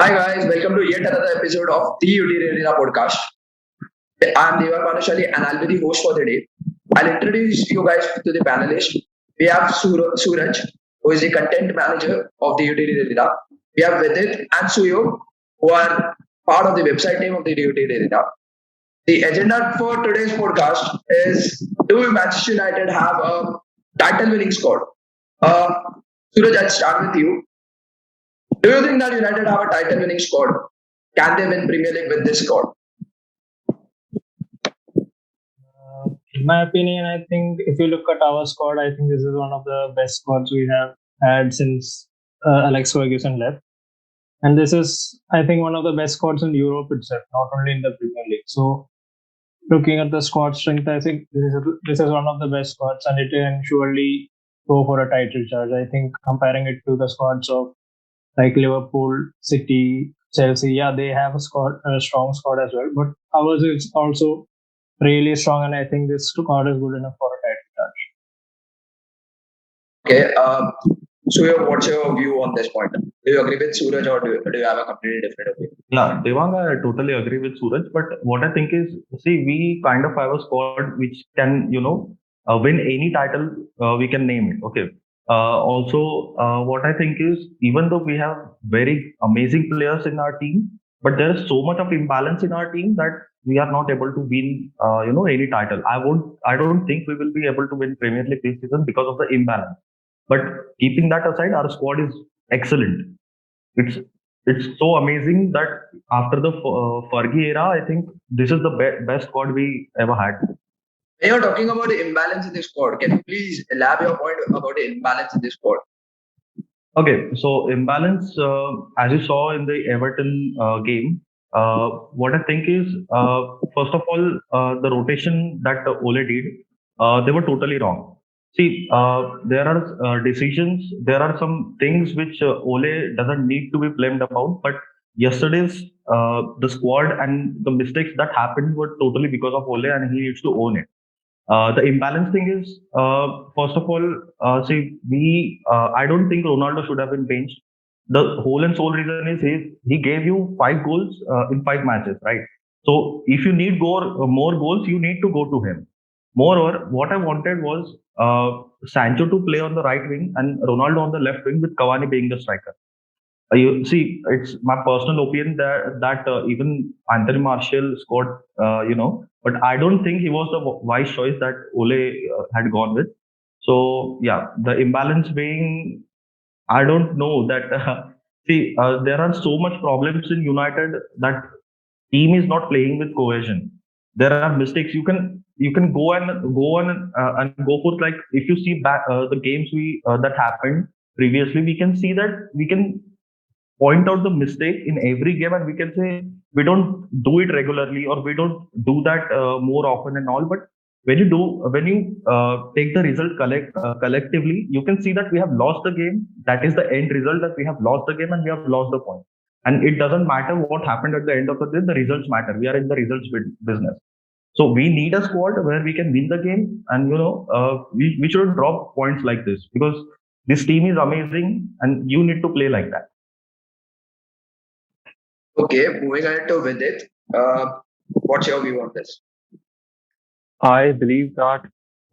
Hi guys, welcome to yet another episode of the UT Arena podcast. I'm Deva Panushali and I'll be the host for the day. I'll introduce you guys to the panelists. We have Suraj, who is the content manager of the UT Arena. We have Vidit and Suyo, who are part of the website team of the UT Arena. The agenda for today's podcast is: do Manchester United have a title winning squad? Uh, Suraj, I'll start with you. Do you think that United have a title winning squad? Can they win Premier League with this squad? In my opinion, I think if you look at our squad, I think this is one of the best squads we have had since Alex Ferguson left. And this is, I think, one of the best squads in Europe itself, not only in the Premier League. So, looking at the squad strength, I think this is one of the best squads, and it can surely go for a title charge. I think comparing it to the squads of like Liverpool, City, Chelsea, yeah, they have a strong squad as well, but ours is also really strong, and I think this squad is good enough for a title charge. Okay. What's your view on this point? Do you agree with Suraj or do you have a completely different opinion? Yeah, Devang, I totally agree with Suraj. But what I think is, see, we kind of have a squad which can, win any title we can name it. Okay. What I think is, even though we have very amazing players in our team, but there is so much of imbalance in our team that we are not able to win, any title. I don't think we will be able to win Premier League this season because of the imbalance. But keeping that aside, our squad is excellent. It's it's so amazing that after the Fergie era, I think this is the best squad we ever had. When you're talking about the imbalance in the squad, can you please elaborate your point about the imbalance in the squad? Okay, so imbalance, as you saw in the Everton game, what I think is, first of all, the rotation that Ole did, they were totally wrong. See, there are decisions, there are some things which Ole doesn't need to be blamed about, but yesterday's the squad and the mistakes that happened were totally because of Ole, and he needs to own it. The imbalance thing is, first of all, I don't think Ronaldo should have been benched. The whole and sole reason is he gave you 5 goals in 5 matches, right? So if you need more goals, you need to go to him. Moreover, what I wanted was Sancho to play on the right wing and Ronaldo on the left wing, with Cavani being the striker. You see, it's my personal opinion that even Anthony Martial scored, but I don't think he was the wise choice that Ole had gone with. So yeah, the imbalance being, I don't know that. There are so much problems in United that team is not playing with cohesion. There are mistakes. You can go and go for, like, if you see back the games we that happened previously, we can see that we can point out the mistake in every game, and we can say we don't do it regularly, or we don't do that more often and all. But when you take the result collectively, you can see that we have lost the game. That is the end result, that we have lost the game and we have lost the point. And it doesn't matter what happened at the end of the day, the results matter. We are in the results business. So we need a squad where we can win the game, and we shouldn't drop points like this, because this team is amazing and you need to play like that. Okay, moving ahead to Vidit. What's your view on this? I believe that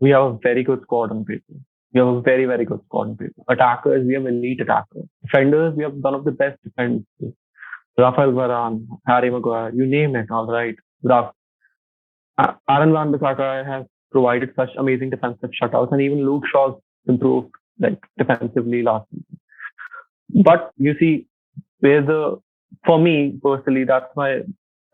we have a very good squad on paper. We have a very, very good squad on paper. Attackers, we have elite attackers. Defenders, we have one of the best defenders. Rafael Varane, Harry Maguire, you name it, all right. Aaron Wan-Bissaka has provided such amazing defensive shutouts, and even Luke Shaw's improved like defensively last season. But you see, for me personally, that's my, as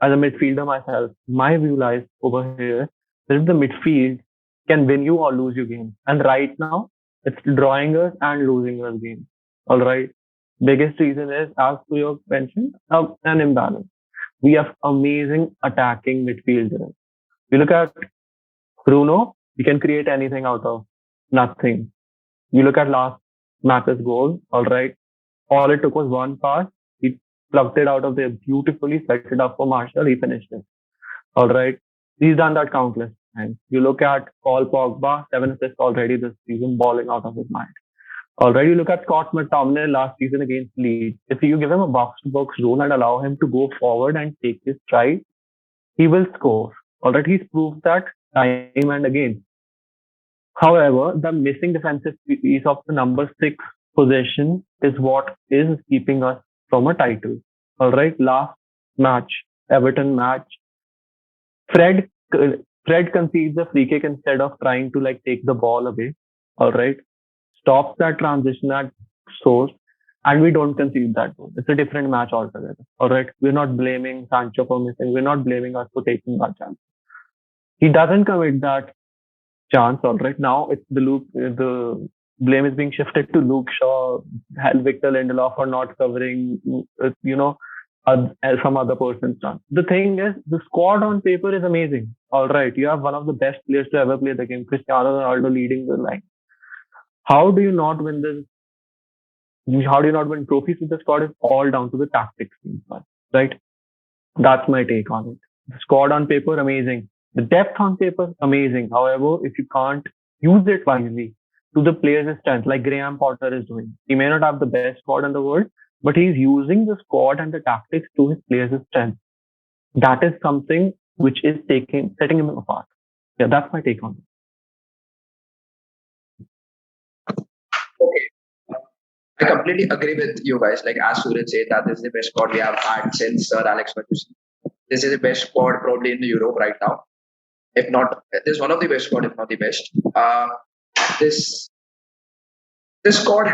a midfielder myself, my view lies over here that the midfield can win you or lose you games. And right now, it's drawing us and losing us games. All right. Biggest reason is, as Suyog mentioned, an imbalance. We have amazing attacking midfielders. You look at Bruno, he can create anything out of nothing. You look at last match's goal, all right. All it took was one pass. He plucked it out of there beautifully, set it up for Martial, he finished it. All right. He's done that countless times. You look at Paul Pogba, 7 assists already this season, balling out of his mind. Already, you look at Scott McTominay last season against Leeds. If you give him a box-to-box role and allow him to go forward and take his stride, he will score. Already, he's proved that time and again. However, the missing defensive piece of the number 6 possession is what is keeping us from a title. Alright, last match, Everton match, Fred Fred concedes a free kick instead of trying to like take the ball away. Alright, stops that transition at source, and we don't concede that goal. It's a different match altogether. All right, we're not blaming Sancho for missing. We're not blaming us for taking our chance. He doesn't commit that chance. All right, now it's the blame is being shifted to Luke Shaw, Victor Lindelof for not covering, some other person's chance. The thing is, the squad on paper is amazing. All right, you have one of the best players to ever play the game, Cristiano Ronaldo, leading the line. How do you not win this? How do you not win trophies with the squad? Is all down to the tactics, right? That's my take on it. The squad on paper, amazing. The depth on paper, amazing. However, if you can't use it wisely to the players' strength, like Graham Potter is doing, he may not have the best squad in the world, but he's using the squad and the tactics to his players' strength. That is something which is setting him apart. Yeah, that's my take on it. Okay. I completely agree with you guys. Like as Suraj said, that this is the best squad we have had since Sir Alex Ferguson. This is the best squad probably in Europe right now. If not, this is one of the best squad, if not the best. This squad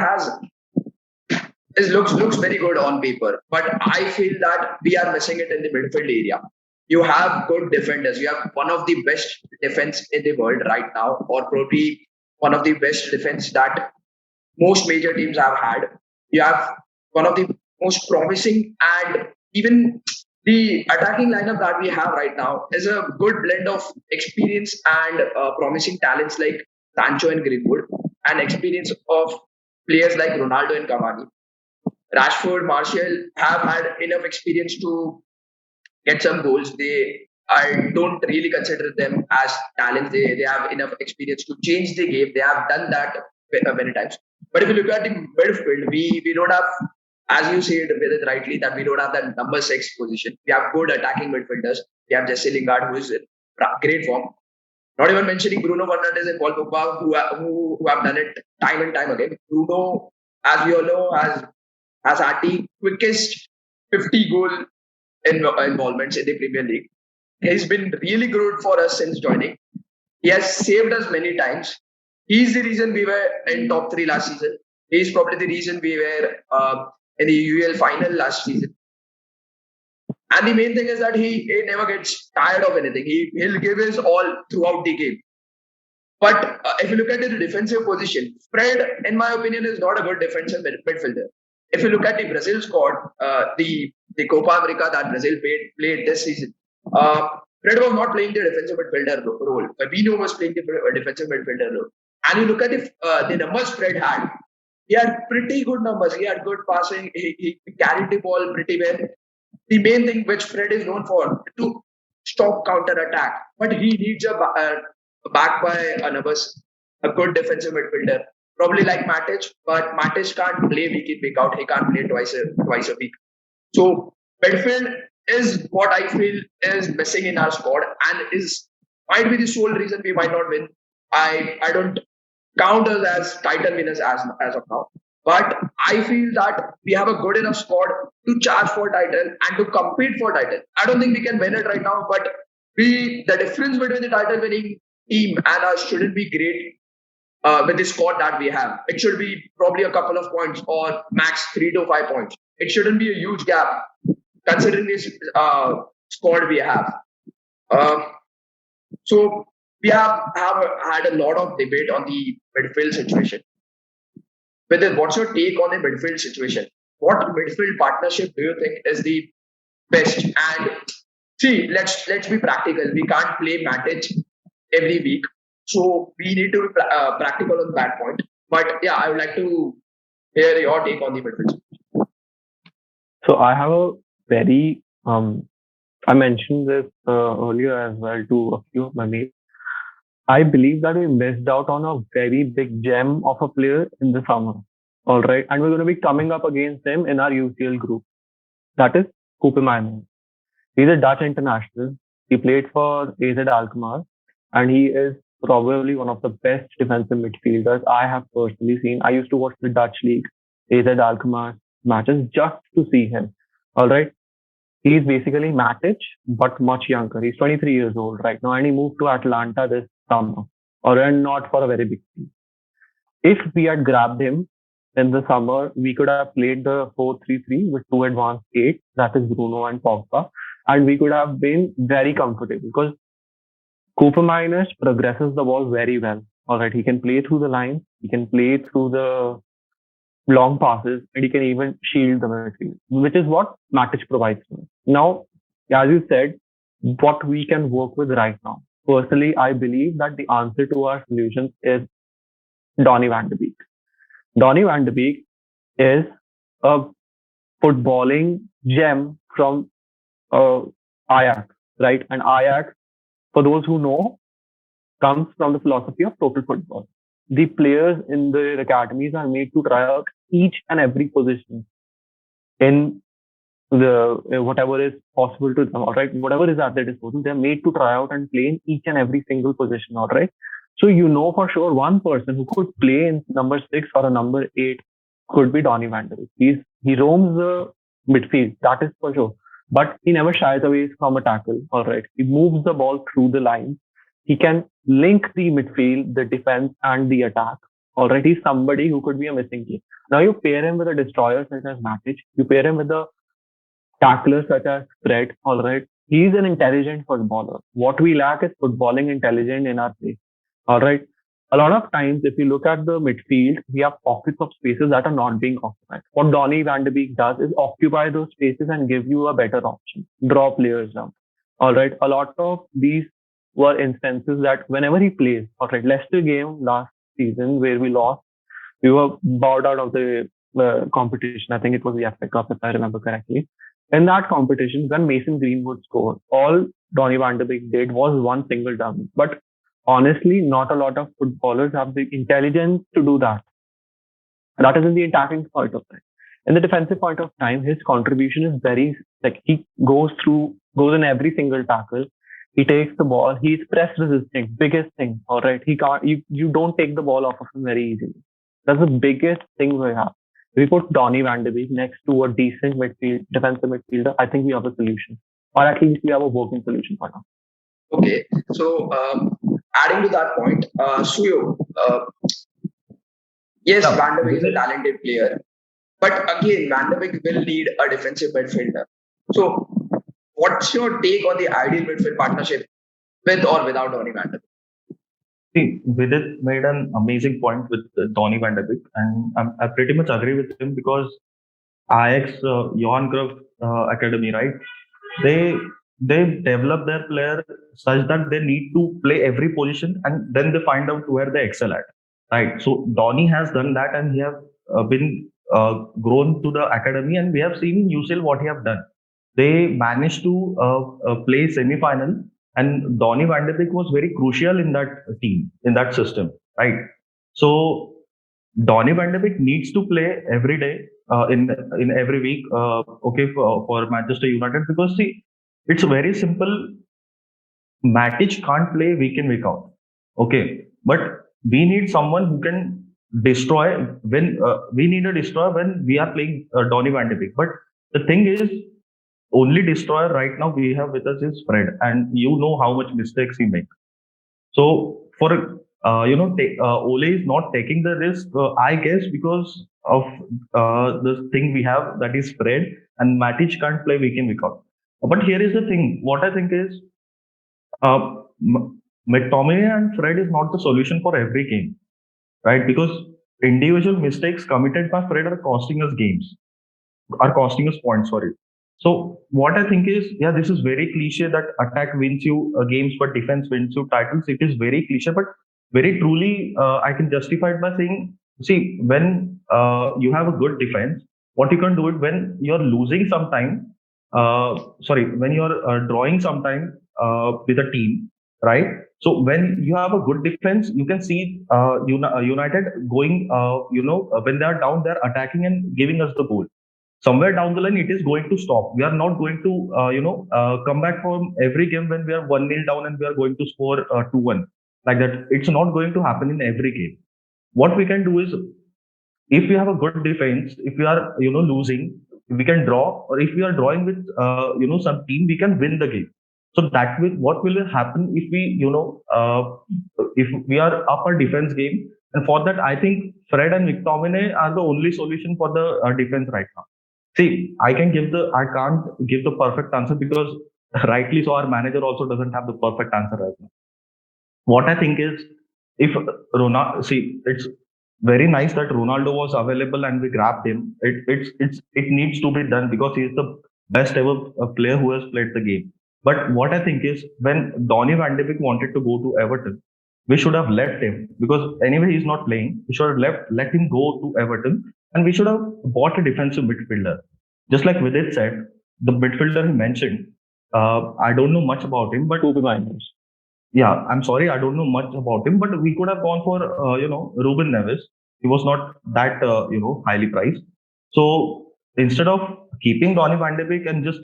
looks very good on paper, but I feel that we are missing it in the midfield area. You have good defenders. You have one of the best defense in the world right now, or probably one of the best defense that most major teams have had. You have one of the most promising, and even the attacking lineup that we have right now is a good blend of experience and promising talents like Sancho and Greenwood, and experience of players like Ronaldo and Cavani. Rashford, Martial have had enough experience to get some goals. I don't really consider them as talents. They have enough experience to change the game. They have done that many times. But if you look at the midfield, we don't have, as you said very rightly, that we don't have that number 6 position. We have good attacking midfielders. We have Jesse Lingard, who is in great form. Not even mentioning Bruno Fernandes and Paul Pogba, who have done it time and time again. Bruno, as we all know, has had the quickest 50 goal involvements in the Premier League. He's been really good for us since joining. He has saved us many times. He's the reason we were in top 3 last season. He's probably the reason we were in the UEL final last season. And the main thing is that he never gets tired of anything. He'll give his all throughout the game. But if you look at the defensive position, Fred, in my opinion, is not a good defensive midfielder. If you look at the Brazil squad, the Copa America that Brazil played this season, Fred was not playing the defensive midfielder role. Fabinho was playing the defensive midfielder role. And you look at the numbers Fred had. He had pretty good numbers. He had good passing. He carried the ball pretty well. The main thing which Fred is known for, to stop counter attack. But he needs a back by a good defensive midfielder. Probably like Matic, but Matic can't play week in, week out. He can't play twice a week. So midfield is what I feel is missing in our squad, and might be the sole reason we might not win. I don't count us as title winners as of now. But I feel that we have a good enough squad to charge for title and to compete for title. I don't think we can win it right now, but the difference between the title winning team and us shouldn't be great with the squad that we have. It should be probably a couple of points or max 3 to 5 points. It shouldn't be a huge gap considering this squad we have. So we have had a lot of debate on the midfield situation. What's your take on the midfield situation? What midfield partnership do you think is the best? And see, let's be practical. We can't play Matic every week, so we need to be practical on that point. But yeah, I would like to hear your take on the midfield. So I have a very I mentioned this earlier as well to a few of my mates. I believe that we missed out on a very big gem of a player in the summer. All right. And we're going to be coming up against him in our UCL group. That is Coupe Meiners. He's a Dutch international. He played for AZ Alkmaar, and he is probably one of the best defensive midfielders I have personally seen. I used to watch the Dutch league, AZ Alkmaar matches just to see him. All right. He's basically Matic, but much younger. He's 23 years old right now, and he moved to Atlanta this summer. And not for a very big team. If we had grabbed him in the summer, we could have played the 4-3-3 with two advanced eight, that is Bruno and Pogba, and we could have been very comfortable because Cooper Miners progresses the ball very well. All right, he can play through the line, he can play through the long passes, and he can even shield the midfield, which is what Matic provides to us. Now, as you said, what we can work with right now. Personally, I believe that the answer to our solutions is Donny van de Beek. Donny van de Beek is a footballing gem from Ajax, right? And Ajax, for those who know, comes from the philosophy of total football. The players in the academies are made to try out each and every position in the whatever is possible to them, all right? Whatever is at their disposal, they're made to try out and play in each and every single position, all right? So you know for sure one person who could play in number 6 or a number 8 could be Donny van de Beek. He roams the midfield, that is for sure. But he never shies away from a tackle, all right? He moves the ball through the lines. He can link the midfield, the defense, and the attack. All right, he's somebody who could be a missing key. Now you pair him with a destroyer such as Matic. You pair him with a tackler such as Fred. All right, he's an intelligent footballer. What we lack is footballing intelligence in our play. All right, a lot of times if you look at the midfield, we have pockets of spaces that are not being occupied. What Donny van de Beek does is occupy those spaces and give you a better option. Draw players down. All right, a lot of these were instances that whenever he plays, all right, Leicester game last season where we lost, we were bowed out of the competition. I think it was the FA Cup, if I remember correctly. In that competition, when Mason Greenwood scored, all Donny van de Beek did was one single dummy. But honestly, not a lot of footballers have the intelligence to do that. That is in the attacking point of time. In the defensive point of time, his contribution is very, like, he goes in every single tackle. He takes the ball. He's press resistant. Biggest thing. All right. He can't. You don't take the ball off of him very easily. That's the biggest thing we have. If we put Donny van de Beek next to a decent defensive midfielder, I think we have a solution, or at least we have a working solution for now. Okay. So adding to that point, Suyo, yes, Van de Beek is a talented player, but again, Van de Beek will need a defensive midfielder. So what's your take on the ideal midfield partnership with or without Donny van de Beek? See, Vidit made an amazing point with Donny van de Beek, and I pretty much agree with him because Ajax, Johan Cruyff Academy, right? They develop their player such that they need to play every position, and then they find out where they excel at, right? So Donny has done that, and he have been grown to the academy, and we have seen in UCL what he have done. They managed to play semi-final, and Donny van de Beek was very crucial in that team, in that system, right? So Donny van de Beek needs to play every day, in every week, for Manchester United, because see, it's very simple. Matic can't play week in, week out, okay, but we need someone who can destroy when we need a destroyer when we are playing Donny van de Beek. But the thing is, only destroyer right now we have with us is Fred, and you know how much mistakes he makes. So for Ole is not taking the risk, I guess, because of the thing we have, that is Fred, and Matic can't play week in, week out. But here is the thing. What I think is, McTominay and Fred is not the solution for every game, right? Because individual mistakes committed by Fred are costing us points. Sorry. So what I think is, yeah, this is very cliche that attack wins you games, but defense wins you titles. It is very cliche, but very truly, I can justify it by saying, see, when you have a good defense, what you can do it when you're losing some time, when you're drawing some time with a team, right? So when you have a good defense, you can see United going, when they are down, they're attacking and giving us the goal. Somewhere down the line, it is going to stop. We are not going to, come back from every game when we are 1-0 down and we are going to score 2-1 like that. It's not going to happen in every game. What we can do is, if we have a good defense, if we are, losing, we can draw, or if we are drawing with, some team, we can win the game. So that will, what will happen if we, if we are up our defense game, and for that, I think Fred and McTominay are the only solution for the defense right now. See, I can't give the perfect answer because rightly so, our manager also doesn't have the perfect answer right now. What I think is, if Ronaldo, see, it's very nice that Ronaldo was available and we grabbed him. It needs to be done because he is the best ever player who has played the game. But what I think is, when Donny Van de Beek wanted to go to Everton, we should have left him because anyway he's not playing. We should have let him go to Everton, and we should have bought a defensive midfielder. Just like Vidit said, the midfielder he mentioned, I don't know much about him, but Kobe Miners. yeah, I'm sorry, I don't know much about him, but we could have gone for, Ruben Neves. He was not that, highly priced. So instead of keeping Donny Van de Beek and just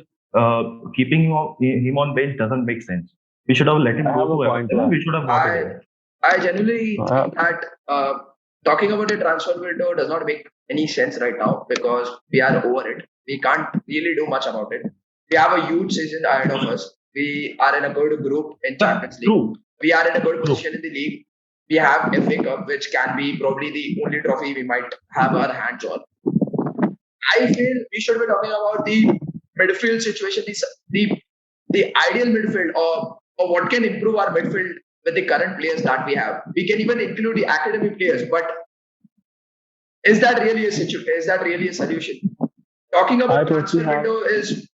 keeping him on bench doesn't make sense. We should have let him I have go a to point Everton to and that. we should have bought him. I genuinely Uh, think that talking about a transfer window does not make any sense right now because we are over it. We can't really do much about it. We have a huge season ahead of us. We are in a good group in Champions League. True. We are in a good True. position in the league. We have FA Cup, which can be probably the only trophy we might have our hands on. I feel we should be talking about the midfield situation, the ideal midfield, or what can improve our midfield with the current players that we have. We can even include the academy players, but is that really a situation? Is that really a solution? Talking I about totally transfer have. window is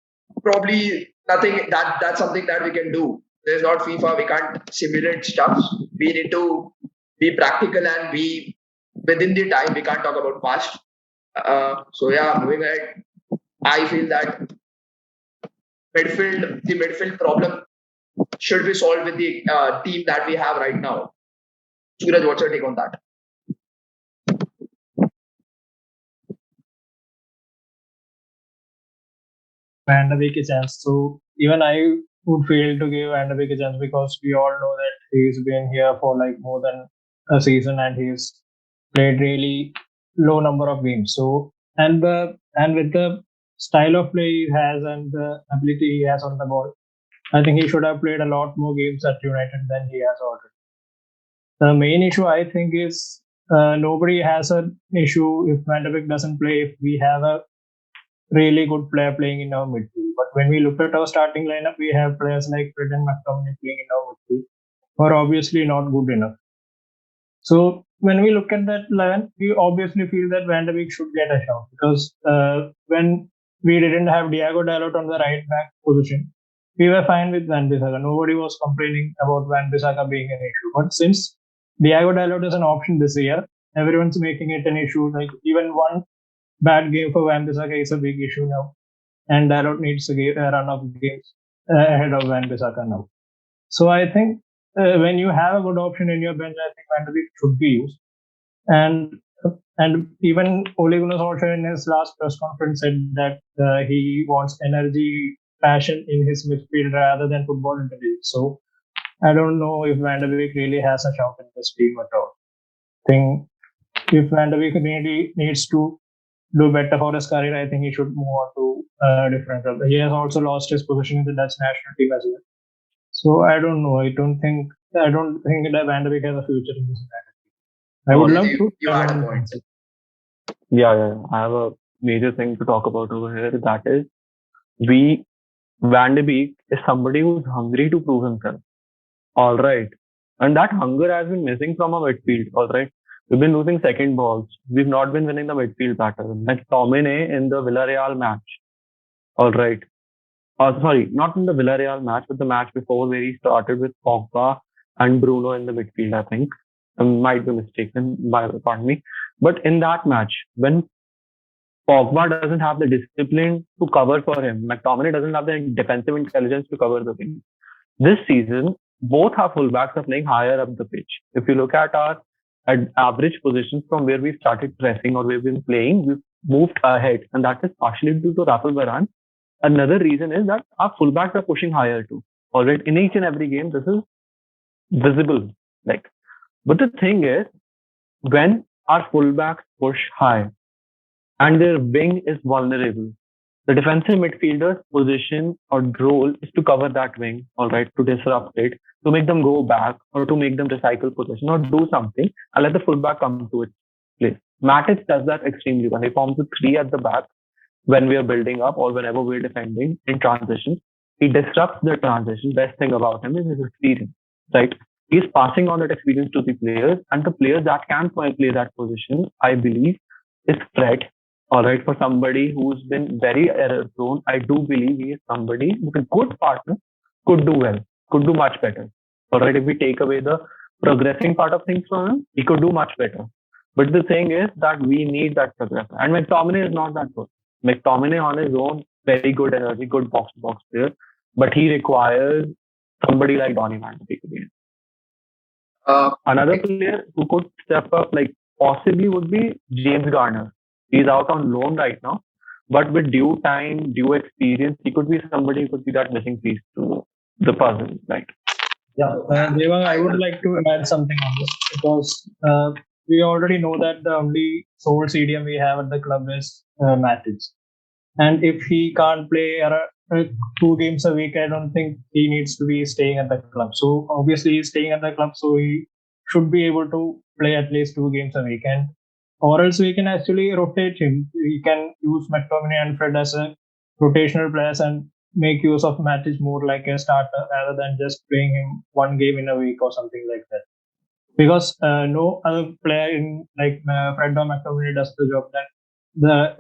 probably nothing. That's something that we can do. There's not FIFA. We can't simulate stuff. We need to be practical and be within the time. We can't talk about past. So yeah, moving ahead, I feel that the midfield problem should be solved with the team that we have right now. Suraj, what's your take on that? Van de Beek a chance. So even I would feel to give Van de Beek a chance because we all know that he's been here for like more than a season and he's played really low number of games. So and with the style of play he has and the ability he has on the ball, I think he should have played a lot more games at United than he has already. The main issue I think is nobody has an issue if Van de Beek doesn't play if we have a really good player playing in our midfield. But when we look at our starting lineup, we have players like Fred and McTominay playing in our midfield, who are obviously not good enough. So when we look at that line, we obviously feel that Van de Beek should get a shot because when we didn't have Diego Dalot on the right back position, we were fine with Van Bissaka. Nobody was complaining about Van Bissaka being an issue. But since Diego Dalot is an option this year, everyone's making it an issue. Like even one bad game for Van Bissaka is a big issue now, and Dalot needs a run of games ahead of Van Bissaka now. So I think when you have a good option in your bench, I think Van de Beek should be used. And even Ole Gunnar Solskjaer in his last press conference said that he wants energy, passion in his midfield rather than football intelligence. So I don't know if Van de Beek really has a shout in this team at all. I think if Van de Beek really needs to do better for his career, I think he should move on to a different club. He has also lost his position in the Dutch national team as well. So I don't know. I don't think that Van de Beek has a future in this United team. I would love to. You had a point. Yeah. I have a major thing to talk about over here. That is, Van de Beek is somebody who's hungry to prove himself. All right. And that hunger has been missing from our midfield. All right. We've been losing second balls. We've not been winning the midfield battle. McTominay in the Villarreal match. All right. Sorry, not in the Villarreal match, but the match before where he started with Pogba and Bruno in the midfield, I think. I might be mistaken, pardon me. But in that match, when Pogba doesn't have the discipline to cover for him, McTominay doesn't have the defensive intelligence to cover the thing. This season, both our fullbacks are playing higher up the pitch. If you look at our average positions from where we started pressing or where we've been playing, we've moved ahead, and that is partially due to Rafael Varane. Another reason is that our fullbacks are pushing higher too. Already in each and every game, this is visible. Like, but the thing is, when our fullbacks push high and their wing is vulnerable, the defensive midfielder's position or role is to cover that wing, all right, to disrupt it, to make them go back or to make them recycle possession or do something and let the fullback come to its place. Matic does that extremely well. He forms a three at the back when we are building up or whenever we're defending in transition. He disrupts the transition. Best thing about him is his experience, right? He's passing on that experience to the players, and the players that can play that position, I believe, is Fred. All right, for somebody who's been very error prone, I do believe he is somebody who a good partner could do well, could do much better. All right, if we take away the progressing part of things from him, he could do much better. But the thing is that we need that progression. And McTominay is not that good. McTominay on his own, very good energy, good box-to-box player. But he requires somebody like Donny Van de Beek again. Another player who could step up, like possibly, would be James Garner. He's out on loan right now. But with due time, due experience, he could be somebody who could be that missing piece to the puzzle, right? Yeah, Devang, I would like to add something on this because we already know that the only sole CDM we have at the club is Matic. And if he can't play 2 games a week, I don't think he needs to be staying at the club. So obviously he's staying at the club, so he should be able to play at least 2 games a week. And or else we can actually rotate him. We can use McTominay and Fred as a rotational players and make use of Matic more like a starter rather than just playing him 1 game in a week or something like that. Because no other player in like Fred or McTominay does the job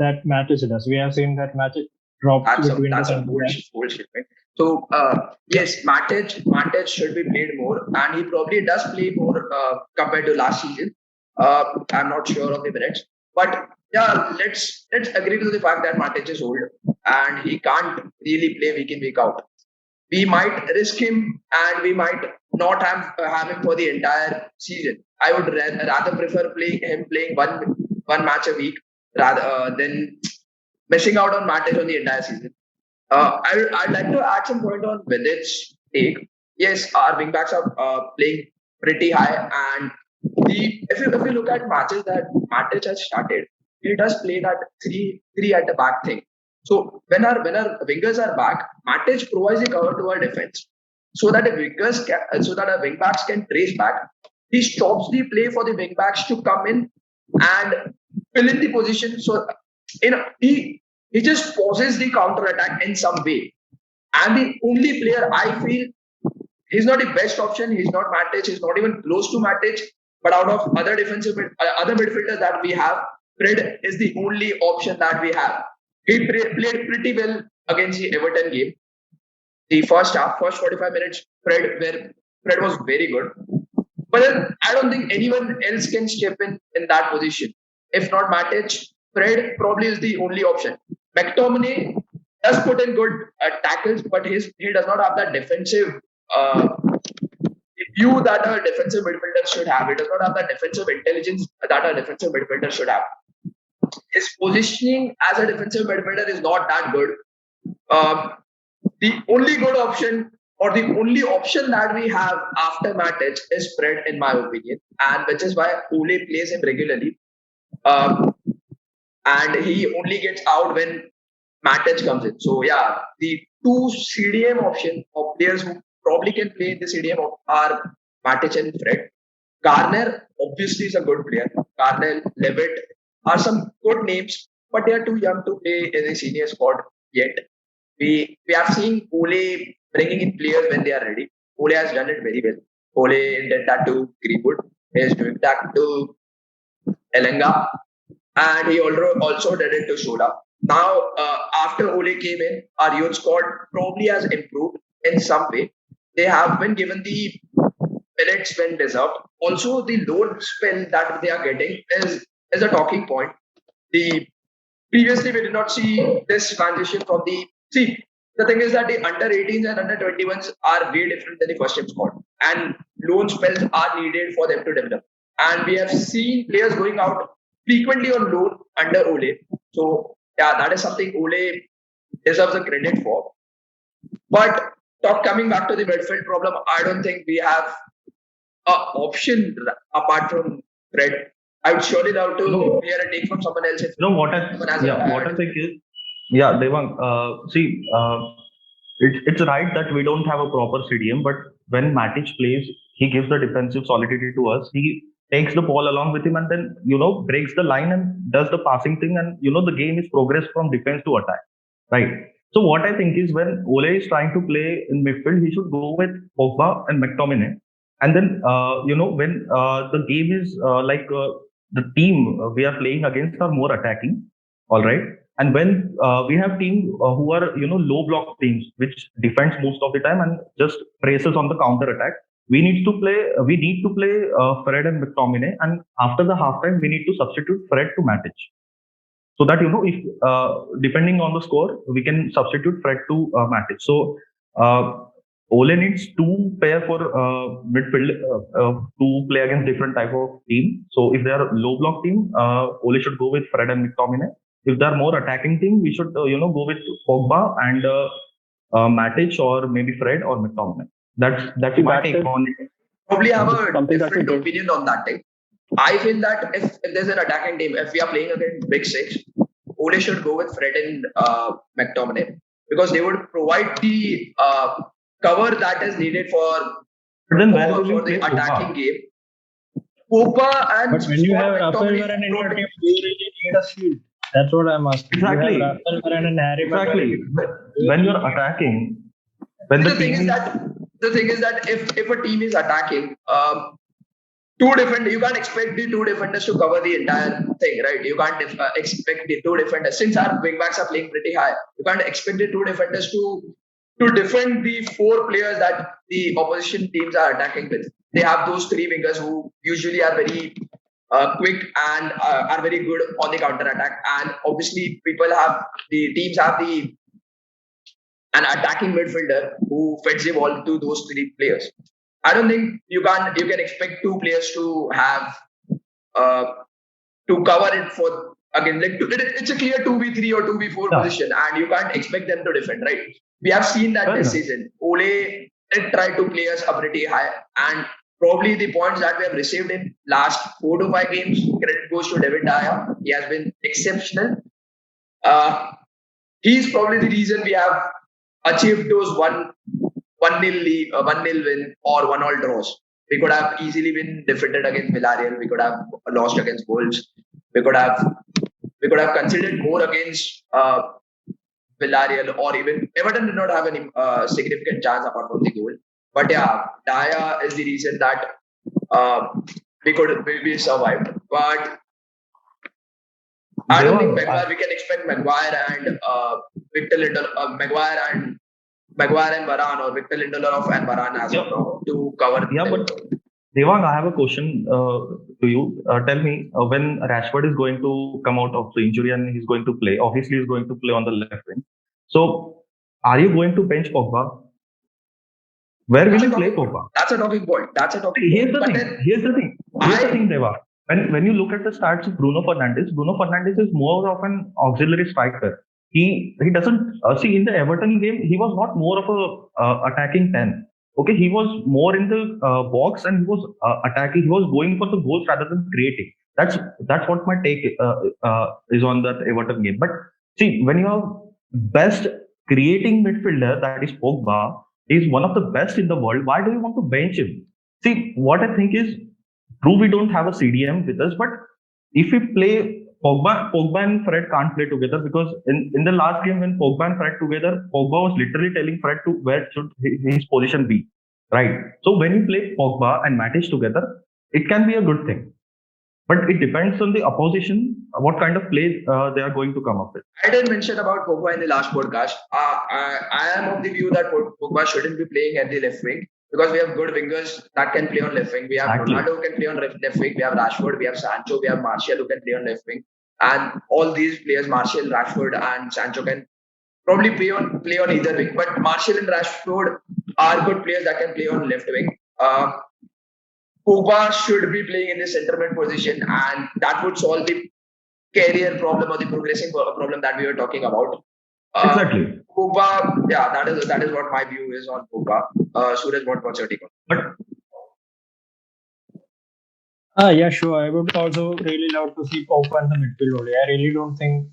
that Matic does. We have seen that Matic drops between that's a bullshit, right? So yes, Matic should be played more, and he probably does play more compared to last season. I'm not sure of the minutes, but yeah, let's agree to the fact that Matic is old and he can't really play week in week out. We might risk him and we might not have him for the entire season. I would rather prefer playing one match a week rather than missing out on Matic on the entire season. I'd like to add some point on Vidit's take. Yes, our wingbacks are playing pretty high, and if you look at matches that Matic has started, he does play that three at the back thing. So when our wingers are back, Matic provides the cover to our defense, so that our wingbacks can trace back. He stops the play for the wingbacks to come in and fill in the position. So he just pauses the counter attack in some way. And the only player I feel he's not the best option. He's not Matic. He's not even close to Matic. But out of other midfielders that we have, Fred is the only option that we have. He played pretty well against the Everton game. The first 45 minutes, Fred was very good. But then I don't think anyone else can step in that position. If not Matic, Fred probably is the only option. McTominay does put in good tackles, but he does not have that defensive view that a defensive midfielder should have. He does not have that defensive intelligence that a defensive midfielder should have. His positioning as a defensive midfielder is not that good. The only good option or the only option that we have after Matic is Fred, in my opinion, and which is why Ole plays him regularly. And he only gets out when Matic comes in. So yeah, the 2 CDM option of players who probably can play in the CDM are Matic and Fred. Garner obviously is a good player. Garner, Levitt are some good names, but they are too young to play in the senior squad yet. We have seen Ole bringing in players when they are ready. Ole has done it very well. Ole did that to Greenwood. He is doing that to Elanga. And he also did it to Soda. Now, after Ole came in, our youth squad probably has improved in some way. They have been given the minutes when deserved. Also, the loan spell that they are getting is a talking point. Previously we did not see this transition from the the thing is that the under 18s and under 21s are way different than the first team squad, and loan spells are needed for them to develop. And we have seen players going out frequently on loan under Ole. So yeah, that is something Ole deserves a credit for. But coming back to the midfield problem, I don't think we have an option apart from Fred. I would surely love to No. hear a take from someone else. If You know what I someone has a what I think is, yeah, Devang, see, it's right that we don't have a proper CDM, but when Matic plays, he gives the defensive solidity to us. He takes the ball along with him and then, breaks the line and does the passing thing. And, the game is progressed from defense to attack. Right. So what I think is when Ole is trying to play in midfield, he should go with Pogba and McTominay. And then, when the game is the team we are playing against are more attacking, all right. And when we have teams who are low block teams which defends most of the time and just presses on the counter attack, we need to play Fred and McTominay, and after the halftime we need to substitute Fred to Matic, so that if depending on the score we can substitute Fred to Matic. So Ole needs two pair for midfield to play against different type of team. So if they are low block team, Ole should go with Fred and McTominay. If they are more attacking team, we should go with Pogba and Matic, or maybe Fred or McTominay. That's my take on it. Probably have a Something that different we did. opinion on that thing. I feel that if there's an attacking team, if we are playing against Big Six, Ole should go with Fred and McTominay, because they would provide the cover that is needed for But then where will you the play attacking Pogba? game. Pogba and But when you have Rafael McTominay Varane in your don't- team, do you really need a shield? That's what I'm asking. Exactly. You have Rafael Varane and Harry Exactly. Maguire. When you're attacking, when the the thing team is that if a team is attacking, you can't expect the two defenders to cover the entire thing, right? You can't expect the two defenders, since our wing backs are playing pretty high, you can't expect the two defenders to defend the four players that the opposition teams are attacking with. They have those three wingers who usually are very quick and are very good on the counter attack. And obviously, teams have an attacking midfielder who fits the ball to those three players. I don't think you can expect two players to have to cover it for again. It's a clear 2v3 or 2v4 Yeah. position, and you can't expect them to defend, right? We have seen that Fair this enough. season. Ole did try to play us up pretty high, and probably the points that we have received in last 4 to 5 games, credit goes to David Daya. He has been exceptional. He's probably the reason we have achieved those 1-0 lead, 1-0 win or 1-1 draws. We could have easily been defeated against Villarreal. We could have lost against Wolves. We could have considered more against Villarreal, or even Everton did not have any significant chance apart from the goal. But yeah, Daya is the reason that we survived. But I don't think we can expect Maguire and Victor Lindelof, Maguire and Varane, or Victor Lindelof and Varane as of now to cover. Yeah, but Devang, I have a question to you. Tell me, when Rashford is going to come out of the injury and he's going to play, obviously he's going to play on the left wing. So, are you going to bench Pogba? Where will you play Pogba? That's a talking point. Here's the But thing. then Here's the thing, Deva. When you look at the stats of Bruno Fernandes is more of an auxiliary striker. He doesn't see in the Everton game. He was not more of a attacking 10. Okay, he was more in the box and he was attacking. He was going for the goals rather than creating. That's what my take is on that Everton game. But see, when you have best creating midfielder, that is Pogba, is one of the best in the world. Why do you want to bench him? See, what I think is, true, we don't have a CDM with us, but if we play Pogba and Fred can't play together, because in the last game when Pogba and Fred together, Pogba was literally telling Fred to where should his position be, right? So when you play Pogba and Matic together, it can be a good thing. But it depends on the opposition, what kind of play they are going to come up with. I did mention about Pogba in the last podcast. I am of the view that Pogba shouldn't be playing at the left wing, because we have good wingers that can play on left wing. We have Ronaldo who can play on left wing. We have Rashford, we have Sancho, we have Martial who can play on left wing. And all these players, Martial, Rashford and Sancho, can probably play on either wing. But Martial and Rashford are good players that can play on left wing. Pogba should be playing in the centre mid position, and that would solve the career problem or the progressing problem that we were talking about. Exactly. Pogba, yeah, that is what my view is on Pogba. Suraj, what's your take on? But Yeah, sure. I would also really love to see Pogba in the midfield only. I really don't think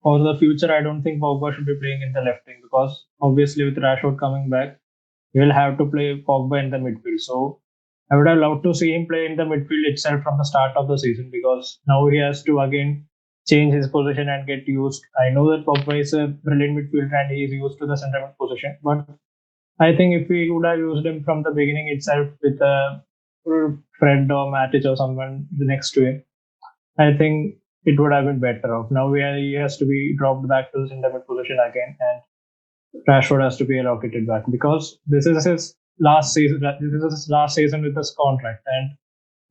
for the future, I don't think Pogba should be playing in the left wing because obviously with Rashford coming back, he will have to play Pogba in the midfield. So I would have loved to see him play in the midfield itself from the start of the season because now he has to again change his position and get used. I know that Pogba is a brilliant midfielder and he is used to the centre mid position, but I think if we would have used him from the beginning itself with a Fred or Matic or someone next to him, I think it would have been better off. Now he has to be dropped back to the centre mid position again, and Rashford has to be allocated back because this is his last season. This is his last season with this contract, and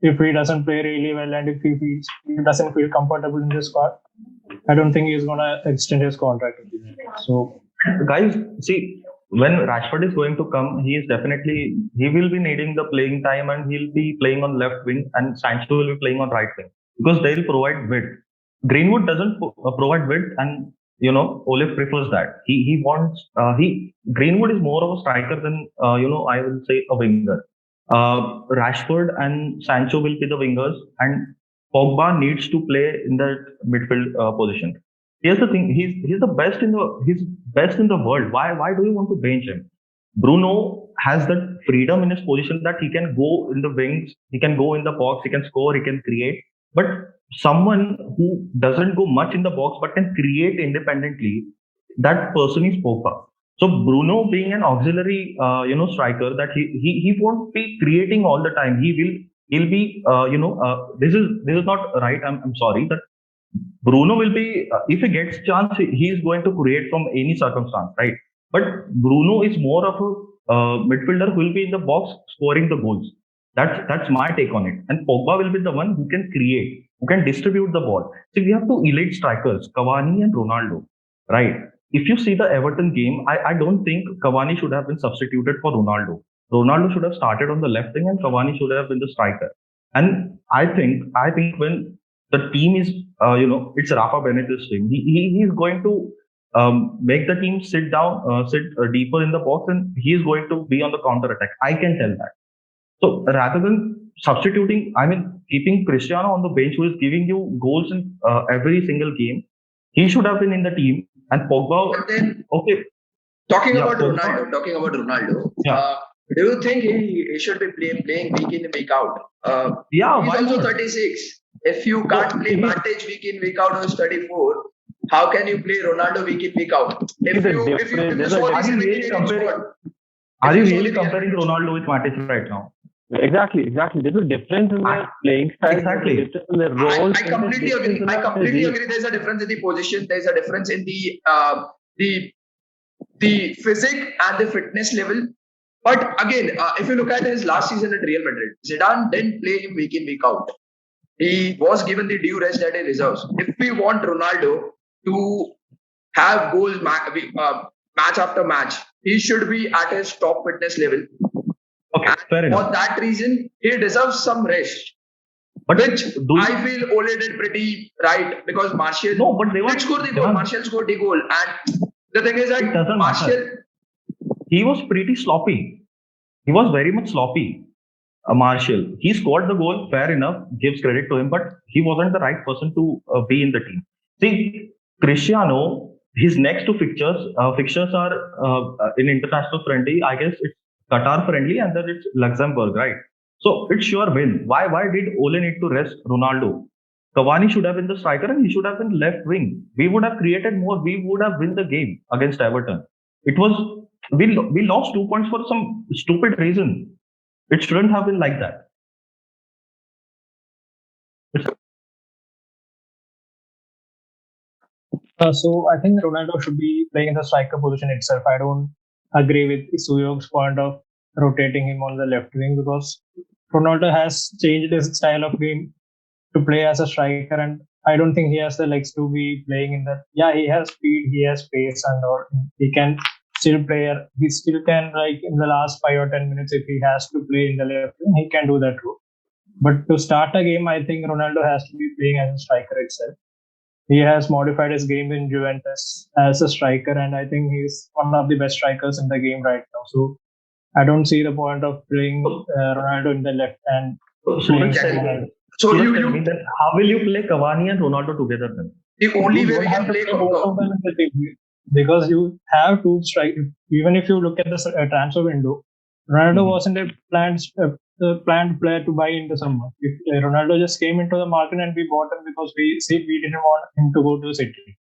if he doesn't play really well and if he doesn't feel comfortable in this squad, I don't think he's gonna extend his contract. So guys, see, when Rashford is going to come, he will be needing the playing time and he'll be playing on left wing and Sancho will be playing on right wing because they'll provide width. Greenwood doesn't provide width, and Ole prefers that. He wants Greenwood is more of a striker than I will say a winger. Rashford and Sancho will be the wingers, and Pogba needs to play in the midfield position. Here's the thing: he's the best in the world. Why do you want to bench him? Bruno has that freedom in his position that he can go in the wings, he can go in the box, he can score, he can create. But someone who doesn't go much in the box but can create independently, that person is Pogba. So Bruno being an auxiliary, striker, that he won't be creating all the time. He'll be, this is not right. I'm sorry that Bruno will be, if he gets chance, he is going to create from any circumstance, right? But Bruno is more of a midfielder who will be in the box scoring the goals. That's my take on it. And Pogba will be the one who can create, who can distribute the ball. See, we have two elite strikers, Cavani and Ronaldo, right? If you see the Everton game, I don't think Cavani should have been substituted for Ronaldo. Ronaldo should have started on the left wing and Cavani should have been the striker. And I think when the team is, it's Rafa Benitez team. He's going to make the team sit deeper in the box, and he is going to be on the counter attack. I can tell that. So rather than substituting, keeping Cristiano on the bench, who is giving you goals in every single game, he should have been in the team. And Pogba, But then, okay. talking Yeah, about Pogba. Ronaldo, Yeah. do you think he should be playing week in week out? Yeah, He's why also not? 36. If you can't play Matic week in week out, who's 34, how can you play Ronaldo week in week out? If you saw Are this you in really the comparing? squad, Are if you you saw really the comparing Ronaldo with Matic right now? Exactly. There's a difference in their playing style. Exactly. There's a difference in their roles. I completely agree. I completely agree. There's a difference in the position. There's a difference in the physique and the fitness level. But again, if you look at his last season at Real Madrid, Zidane didn't play him week in week out. He was given the due rest that he deserves. If we want Ronaldo to have goals match after match, he should be at his top fitness level. Okay, fair For enough. that reason, he deserves some rest. But Which do you- I feel Ole did pretty right because Martial No, but they were. did score the goal. Martial scored the goal, and the thing is It that doesn't Martial. matter. He was pretty sloppy. He was very much sloppy. Martial. He scored the goal, fair enough, gives credit to him, but he wasn't the right person to be in the team. See, Cristiano, his next two fixtures are in international friendly. I guess it's Qatar friendly and then it's Luxembourg, right? So it's sure win. Why did Ole need to rest Ronaldo? Cavani should have been the striker and he should have been left wing. We would have created more. We would have win the game against Everton. It was we lost 2 points for some stupid reason. It shouldn't have been like that. So I think Ronaldo should be playing in the striker position itself. I don't agree with Suyog's point of rotating him on the left wing because Ronaldo has changed his style of game to play as a striker, and I don't think he has the legs to be playing in that. Yeah, he has speed, he has pace, and all. He can still play. He still can, like, in the last 5 or 10 minutes, if he has to play in the left wing, he can do that too. But to start a game, I think Ronaldo has to be playing as a striker itself. He has modified his game in Juventus as a striker, and I think he's one of the best strikers in the game right now. So I don't see the point of playing Ronaldo in the left and So playing Suraj, Exactly. Ronaldo. So Suraj, you tell me then, how will you play Cavani and Ronaldo together then? the only You way don't we can have to play play both of them in the team because you have two strike. Even if you look at the transfer window, Ronaldo Mhm. wasn't a planned player to buy in the summer. If Ronaldo just came into the market and we bought him because we didn't want him to go to the City.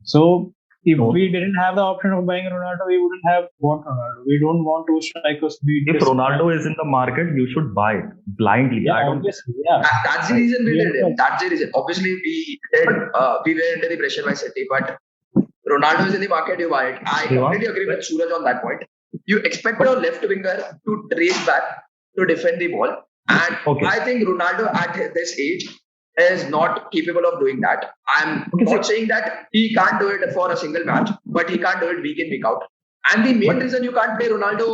So if No. we didn't have the option of buying Ronaldo, we wouldn't have bought Ronaldo. We don't want two strikers to be. If Ronaldo is in the market, you should buy it blindly. Yeah, I don't. obviously, yeah. That's the reason we Yeah. did it. That's the reason. Obviously, we did. We were under the pressure by City, but Ronaldo is in the market. You buy it. I Deva? completely agree with Suraj on that point. You expect your left winger to race back to defend the ball, and Okay. I think Ronaldo at this age is not capable of doing that. I'm Okay, not saying that he can't do it for a single match, but he can't do it week in week out. And the main But- reason you can't play Ronaldo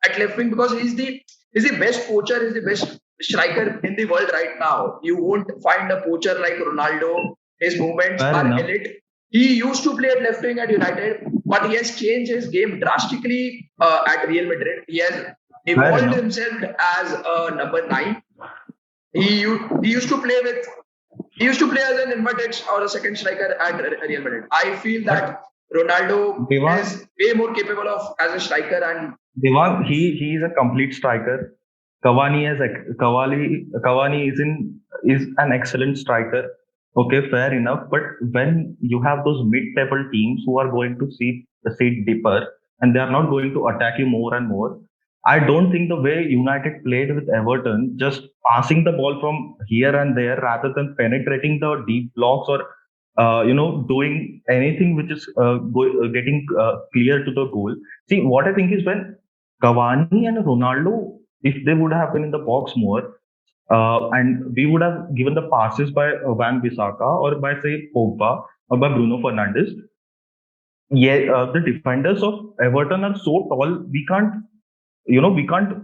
at left wing because he's the best poacher, he's the best striker in the world right now. You won't find a poacher like Ronaldo. His movements Fair are enough. elite. He used to play at left wing at United, but he has changed his game drastically at Real Madrid. He has evolved enough. himself as a number 9. He used to play with he used to play as an inverted or a second striker at Real Madrid. I feel that Ronaldo Deva? is way more capable of as a striker and Devang, he is a complete striker. Cavani is an excellent striker. Okay, fair enough. But when you have those mid-table teams who are going to sit deeper and they are not going to attack you more and more, I don't think the way United played with Everton, just passing the ball from here and there rather than penetrating the deep blocks or doing anything which is getting clear to the goal. See, what I think is when Cavani and Ronaldo, if they would have been in the box more, and we would have given the passes by Van Bissaka or by say Pogba or by Bruno Fernandes. Yeah, the defenders of Everton are so tall, we can't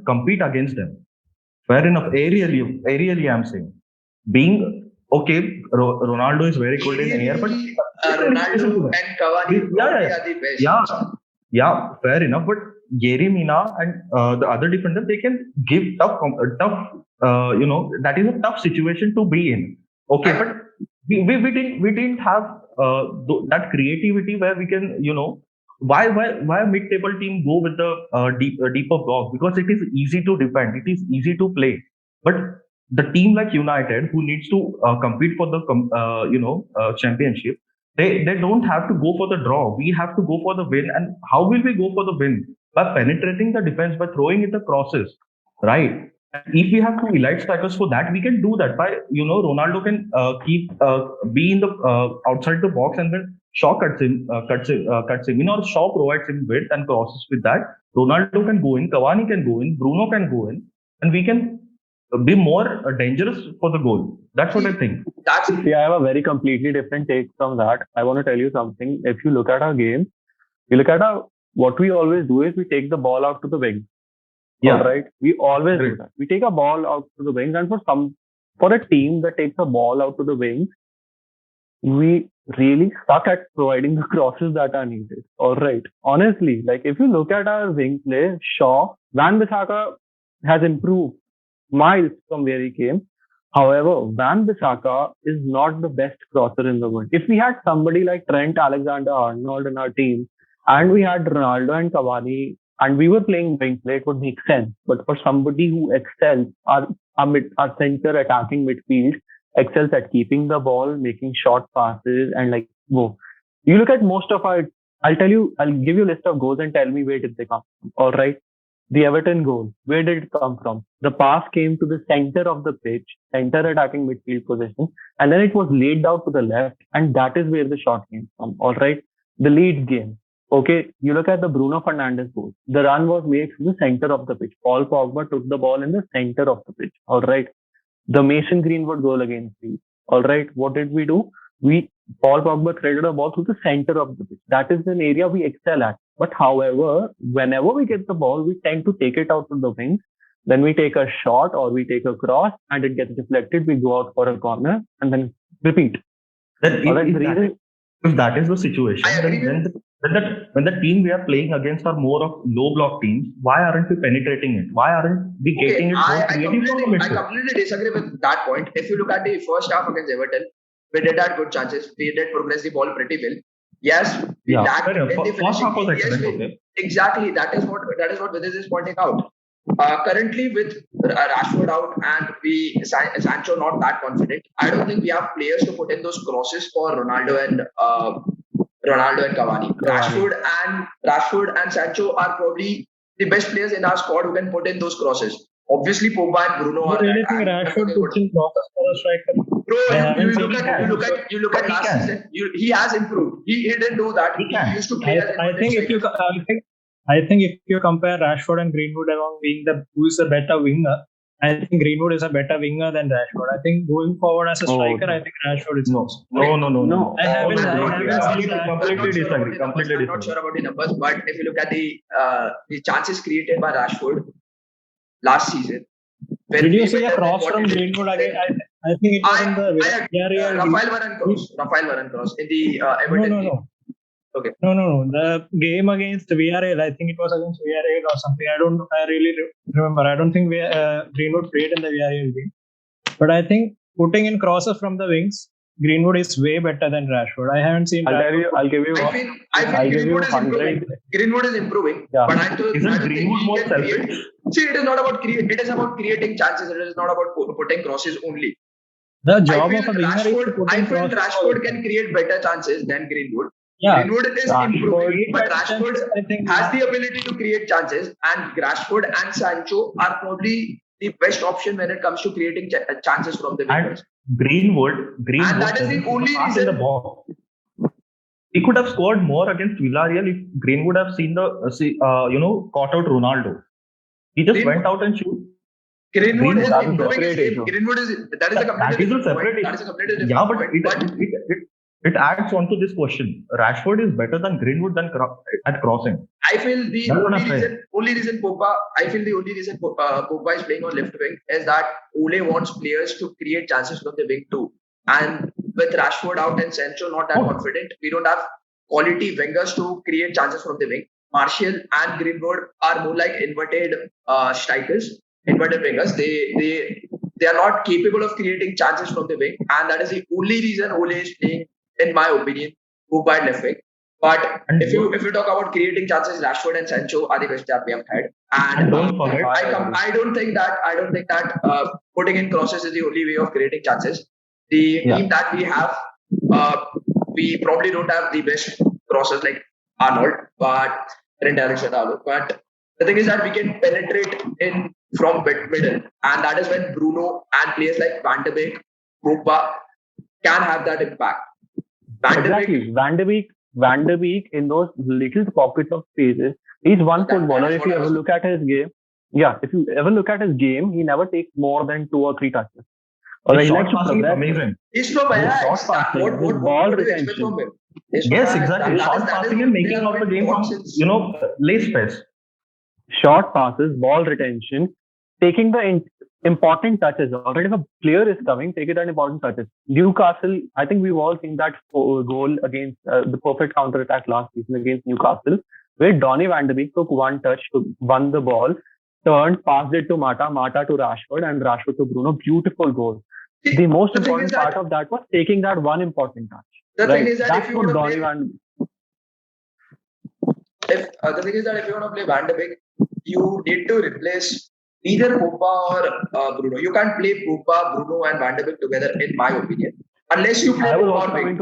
compete against them. Fair enough. Aerially, I'm saying. Being okay, Ronaldo is very good in air, but Ronaldo and Cavani Yeah, they are the best. yeah, fair enough. But Yerry Mina and the other defender, they can give tough. That is a tough situation to be in. Okay, but we didn't have that creativity where we can, why a mid-table team go with the deeper block, because it is easy to defend, it is easy to play, but the team like United who needs to compete for the championship, they don't have to go for the draw. We have to go for the win. And how will we go for the win? By penetrating the defense, by throwing in the crosses, right? If we have two elite strikers for that, we can do that. By Ronaldo can be in the outside the box, and then Shaw cuts him in, or Shaw provides him width and crosses with that. Ronaldo can go in, Cavani can go in, Bruno can go in, and we can be more dangerous for the goal. That's what I think. That's See, I have a very completely different take from that. I want to tell you something. If you look at our game, what we always do is we take the ball out to the wing. Yeah. All right. We always do Right. that. We take a ball out to the wings, and for a team that takes a ball out to the wings, we really suck at providing the crosses that are needed. All right. Honestly, like if you look at our wing play, Shaw, Van Bissaka has improved miles from where he came. However, Van Bissaka is not the best crosser in the world. If we had somebody like Trent Alexander-Arnold in our team, and we had Ronaldo and Cavani, and we were playing wing play, it would make sense. But for somebody who excels, our center attacking midfield excels at keeping the ball, making short passes, and you look at most of our. I'll give you a list of goals and tell me where did they come from. All right. The Everton goal, where did it come from? The pass came to the center of the pitch, center attacking midfield position, and then it was laid out to the left, and that is where the shot came from. All right. The Leeds game. Okay, you look at the Bruno Fernandes goal. The run was made to the center of the pitch. Paul Pogba took the ball in the center of the pitch. All right. The Mason Greenwood goal against Leeds. All right, what did we do? Paul Pogba threaded a ball through the center of the pitch. That is an area we excel at. But however, whenever we get the ball, we tend to take it out to the wings. Then we take a shot or we take a cross and it gets deflected. We go out for a corner and then repeat. Then All right, the reason, if that is the situation, I agree when the team we are playing against are more of low block teams, why aren't we penetrating it? Why aren't we getting it more I creative from the completely, I midfield? completely disagree with that point. If you look at the first half against Everton, we did have good chances. We did progress the ball pretty well. Yes, we Yeah, lacked fair in enough. the First half was finishing. Yes, excellent. Okay. exactly. That is what Vidit is pointing out. Currently, with Rashford out and Sancho not that confident, I don't think we have players to put in those crosses for Ronaldo and Cavani. Rashford and Sancho are probably the best players in our squad who can put in those crosses. Obviously, Pogba and Bruno I are really that. think Rashford puts in crosses for a striker. Bro, I you haven't seen look him at also. last He can. season. He has improved. He didn't do that. He can. used to play as I think if you compare Rashford and Greenwood among being who is the better winger, I think Greenwood is a better winger than Rashford. I think going forward as a striker, I think Rashford is No. I haven't seen that. Completely disagree. Completely I'm not disagree. sure about the numbers, but if you look at the chances created by Rashford last season, Did you see a cross from Greenwood again? I think it was in the Villarreal. Rafael Varane cross in the Everton game. Okay. No. The game against Villarreal, I think it was against Villarreal or something. I really remember. I don't think Greenwood played in the Villarreal game. But I think putting in crosses from the wings, Greenwood is way better than Rashford. I haven't seen Rashford. I'll give you. I feel Greenwood is improving. Yeah. But I don't Isn't think Greenwood he more can selfish? create. See, it is not about it is about creating chances. It is not about putting crosses only. The job of a winger is to put I in feel crosses. Rashford can create better chances than Greenwood. Yeah. Greenwood is improving, but Rashford I think has the ability to create chances, and Rashford and Sancho are probably the best option when it comes to creating chances from the wingers. And Greenwood And that is the only in the reason. ball. He could have scored more against Villarreal if Greenwood have seen caught out Ronaldo. He just went out and shoot. Greenwood is that is improving his separate game. issue. Greenwood is that is a That is completely a different separate point. That is a completely different Yeah, but point. it adds on to this question. Rashford is better than Greenwood at crossing. I feel the That's what I'm only reason Pogba is playing on left wing is that Ole wants players to create chances from the wing too. And with Rashford out and Sancho not that confident, we don't have quality wingers to create chances from the wing. Martial and Greenwood are more like inverted strikers, inverted wingers. They are not capable of creating chances from the wing, and that is the only reason Ole is playing, in my opinion, Pogba left wing. But if you talk about creating chances, Rashford and Sancho are the best that we have had. And don't forget, I don't think that putting in crosses is the only way of creating chances. The team that we have, we probably don't have the best crosses like Arnold, but Trent Alexander-Arnold. But the thing is that we can penetrate in from middle, and that is when Bruno and players like Van de Beek, Pogba can have that impact. Exactly. Van de Beek in those little pockets of spaces, he's one footballer. If you ever look at his game, he never takes more than 2 or 3 touches. His shot passing is amazing. He's from ball retention. Yes, exactly. Shot passing and making out the game from lay space. Short passes, ball retention, taking the important touches. Already, if a player is coming, take it at important touches. Newcastle, I think we've all seen that goal against the perfect counter attack last season against Newcastle, where Donny van de Beek took one touch, won the ball, turned, passed it to Mata to Rashford, and Rashford to Bruno. Beautiful goal. The most important part of that was taking that one important touch. The thing is that That's if you want to play, if you want to play Van de Beek, you need to replace either Pogba or Bruno. You can't play Pogba, Bruno, and Van de Beek together, in my opinion, unless you play Pogba wing.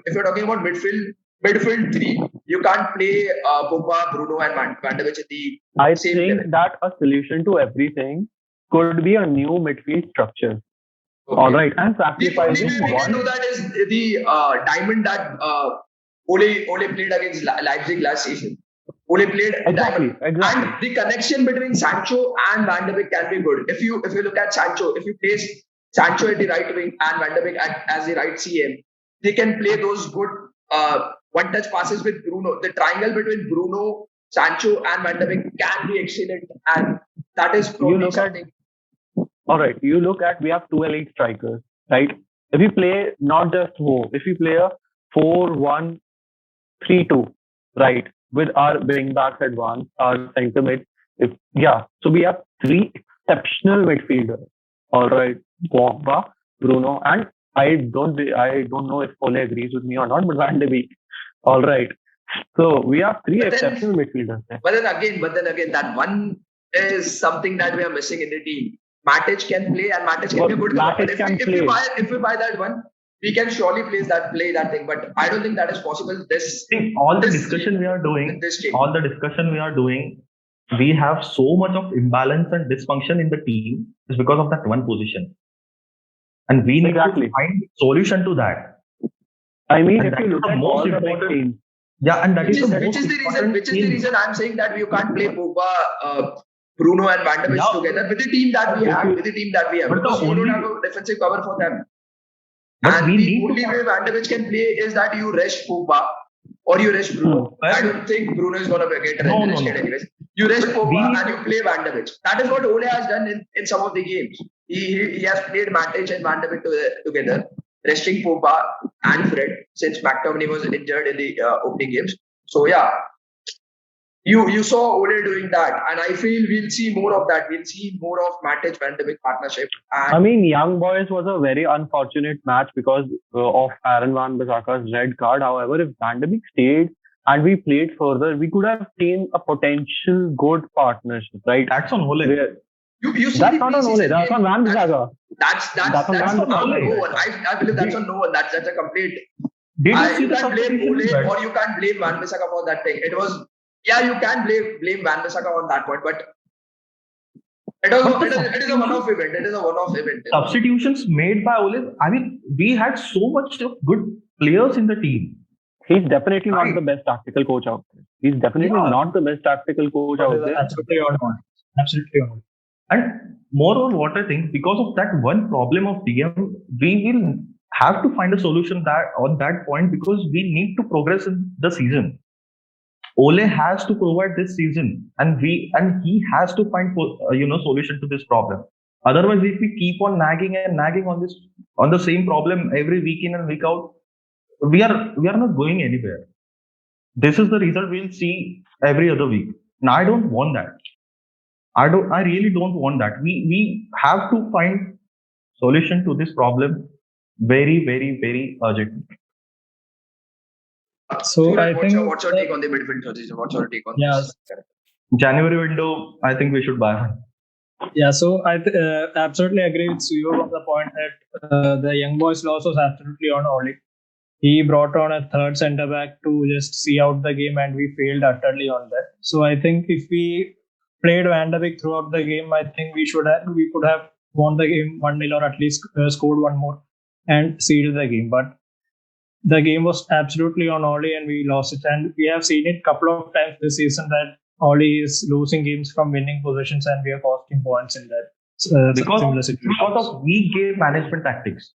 If you're talking about midfield three, you can't play Pogba, Bruno, and Van de Beek at the I same think level. that a solution to everything could be a new midfield structure. Okay. All right, and The only sacrificing way we can do one. that is the diamond that Ole played against Leipzig last season. Ole played Exactly. and the connection between Sancho and Van de Beek can be good. If you look at Sancho, if you place Sancho at the right wing and Van de Beek as the right CM, they can play those good one-touch passes with Bruno. The triangle between Bruno, Sancho, and Van de Beek can be excellent, and that is probably look at- something. All right, you look at, we have two elite strikers, right? If we play not just if we play a 4-1-3-2, right, with our wing backs at one, our centre mid, so we have three exceptional midfielders. All right, Pogba, Bruno, and I don't know if Ole agrees with me or not, but Van de Beek. All right, so we have three But then- exceptional midfielders there. But then again, that one is something that we are missing in the team. Matic can play, and Matic can be a good cover. Matic But can if play. we buy that one, we can surely play that thing. But I don't think that is possible. See, all the This discussion we are doing, this game. we have so much of imbalance and dysfunction in the team is because of that one position. And we need Exactly. to find solution to that. I mean, And if that you is look the at most all the big important- teams, Yeah, and that Which is is the the most important thing. reason I'm saying that you can't play Pogba, Bruno, and Van de Beek Yeah. together with the team that we have. But But the because you don't only- have a defensive cover for them. But And we the need to only way Van de Beek can play is that you rest Pogba or you rest Bruno. Hmm. I don't think Bruno is going to get No. rested anyways. You rest But Pogba we need and you play Van de Beek. That is what Ole has done in some of the games. He has played Matic and Van de Beek together, resting Pogba and Fred since McTominay was injured in the opening games. So yeah, you saw Ole doing that, and I feel we'll see more of that. We'll see more of Matic Van de Beek partnership. And I mean, Young Boys was a very unfortunate match because of Aaron Van Bissaka's red card. However, if Van de Beek stayed and we played further, we could have seen a potential good partnership, right? That's on Ole. Where- you see That's the not on Ole, preseason that's game, on Van Bissaka. That's That's on on Van Bissaka. no one. I believe that's on no one. That's a complete. Did you see You the can't blame substitutions? Ole or you can't blame Van Bissaka for that thing. It was you can blame Van Bissaka on that point, but it is a one-off event. It is a one-off event. Substitutions made by Ole. I mean, we had so much of good players in the team. He's definitely not Right. the best tactical coach out there. He's definitely Yeah. not the best tactical coach out there. Absolutely on point. Absolutely on point. And moreover, what I think, because of that one problem of DM, we will have to find a solution that on that point because we need to progress in the season. Ole has to provide this season, and he has to find solution to this problem. Otherwise, if we keep on nagging on the same problem every week in and week out, we are not going anywhere. This is the result we'll see every other week. Now, I don't want that. I really don't want that. We have to find solution to this problem very, very, very urgent. So Suraj, I think what's your take on the midfield position? What's your take on Yes. this? January window, I think we should buy one. Yeah, so I absolutely agree with Suyo on the point that the young boys loss was absolutely on Oli. He brought on a third centre back to just see out the game, and we failed utterly on that. So I think if we played Van de Beek throughout the game, I think we could have won the game 1-0 or at least scored one more and sealed the game. But the game was absolutely on Oli, and we lost it. And we have seen it a couple of times this season that Oli is losing games from winning positions, and we are costing points in that similar situation. Because of weak game management tactics.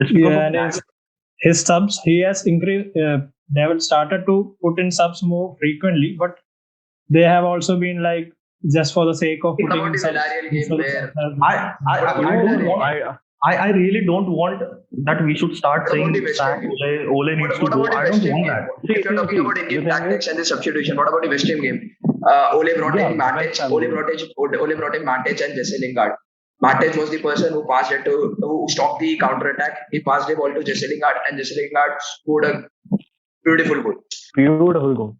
It's because Yeah, of and that. his subs, he has increased. They have started to put in subs more frequently, but they have also been like just for the sake of Think putting about in the subs. Villarreal game instead of- I don't want. I really don't want that we should start What saying about the West that Ham? Ole needs to What go. about the I West don't Ham want game? that. If you're talking about in-game tactics and the substitution, what about the West Ham game? Ole brought in Matic. West Ham Ole game. brought in Matic and Jesse Lingard. Matic was the person who passed it who stopped the counter attack. He passed the ball to Jesse Lingard, and Jesse Lingard scored a beautiful goal. Beautiful goal.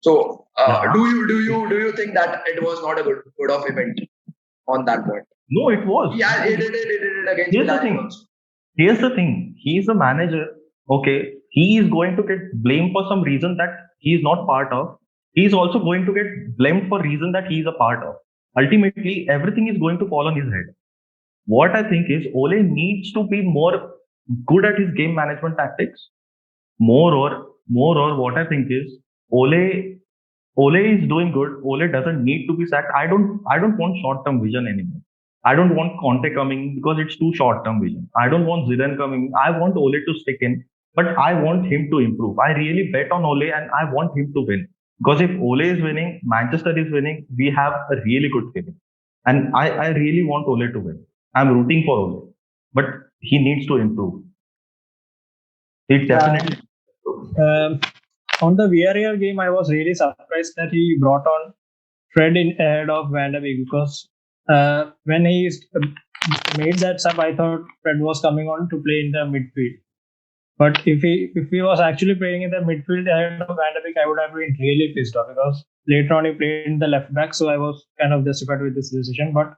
So, Yeah. do you think that it was not a good off event on that point? No, it was. Yeah, he did it against Here's the Villarreal thing. also. Here's the thing. He is the manager. Okay. He is going to get blamed for some reason that he is not part of. He is also going to get blamed for reason that he is a part of. Ultimately, everything is going to fall on his head. What I think is Ole needs to be more good at his game management tactics. More or what I think is Ole is doing good. Ole doesn't need to be sacked. I don't want short-term vision anymore. I don't want Conte coming because it's too short-term vision. I don't want Zidane coming. I want Ole to stick in, but I want him to improve. I really bet on Ole and I want him to win. Because if Ole is winning, Manchester is winning, we have a really good feeling. And I really want Ole to win. I'm rooting for Ole, but he needs to improve. He definitely. On the Villarreal game, I was really surprised that he brought on Fred in ahead of Van de Beek because when he made that sub, I thought Fred was coming on to play in the midfield. But if he was actually playing in the midfield ahead of Van de Beek, I would have been really pissed off because later on he played in the left back, so I was kind of justified with this decision. But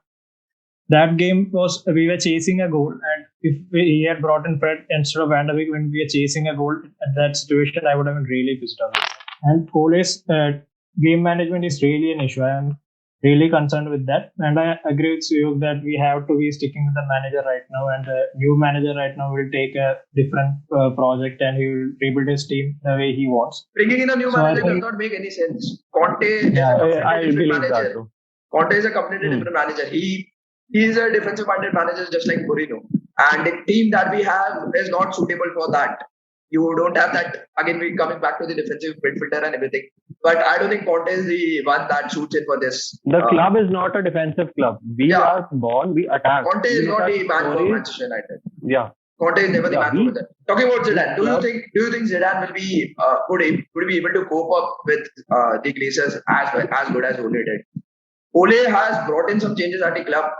that game was we were chasing a goal, and if he had brought in Fred instead of Van de Beek when we were chasing a goal at that situation, I would have been really pissed off. And Ole's game management is really an issue. I am really concerned with that, and I agree with Suyog that we have to be sticking with the manager right now, and the new manager right now will take a different project and he will rebuild his team the way he wants. Bringing in a new So I manager does think- not make any sense. Conte is Yeah, a completely I different believe that manager. too. Conte is a completely different manager. He is a defensive-minded manager just like Mourinho. And the team that we have is not suitable for that. You don't have that. Again, we coming back to the defensive midfielder and everything. But I don't think Conte is the one that suits in for this. The club is not a defensive club. We Yeah. are born, we attack. Conte is We look not at the man for stories. Manchester United. Yeah. Conte is never the Yeah, man for that. Talking about Zidane, do Yeah. you think Zidane will be would be able to cope up with the Glazers as good as Ole did? Ole has brought in some changes at the club,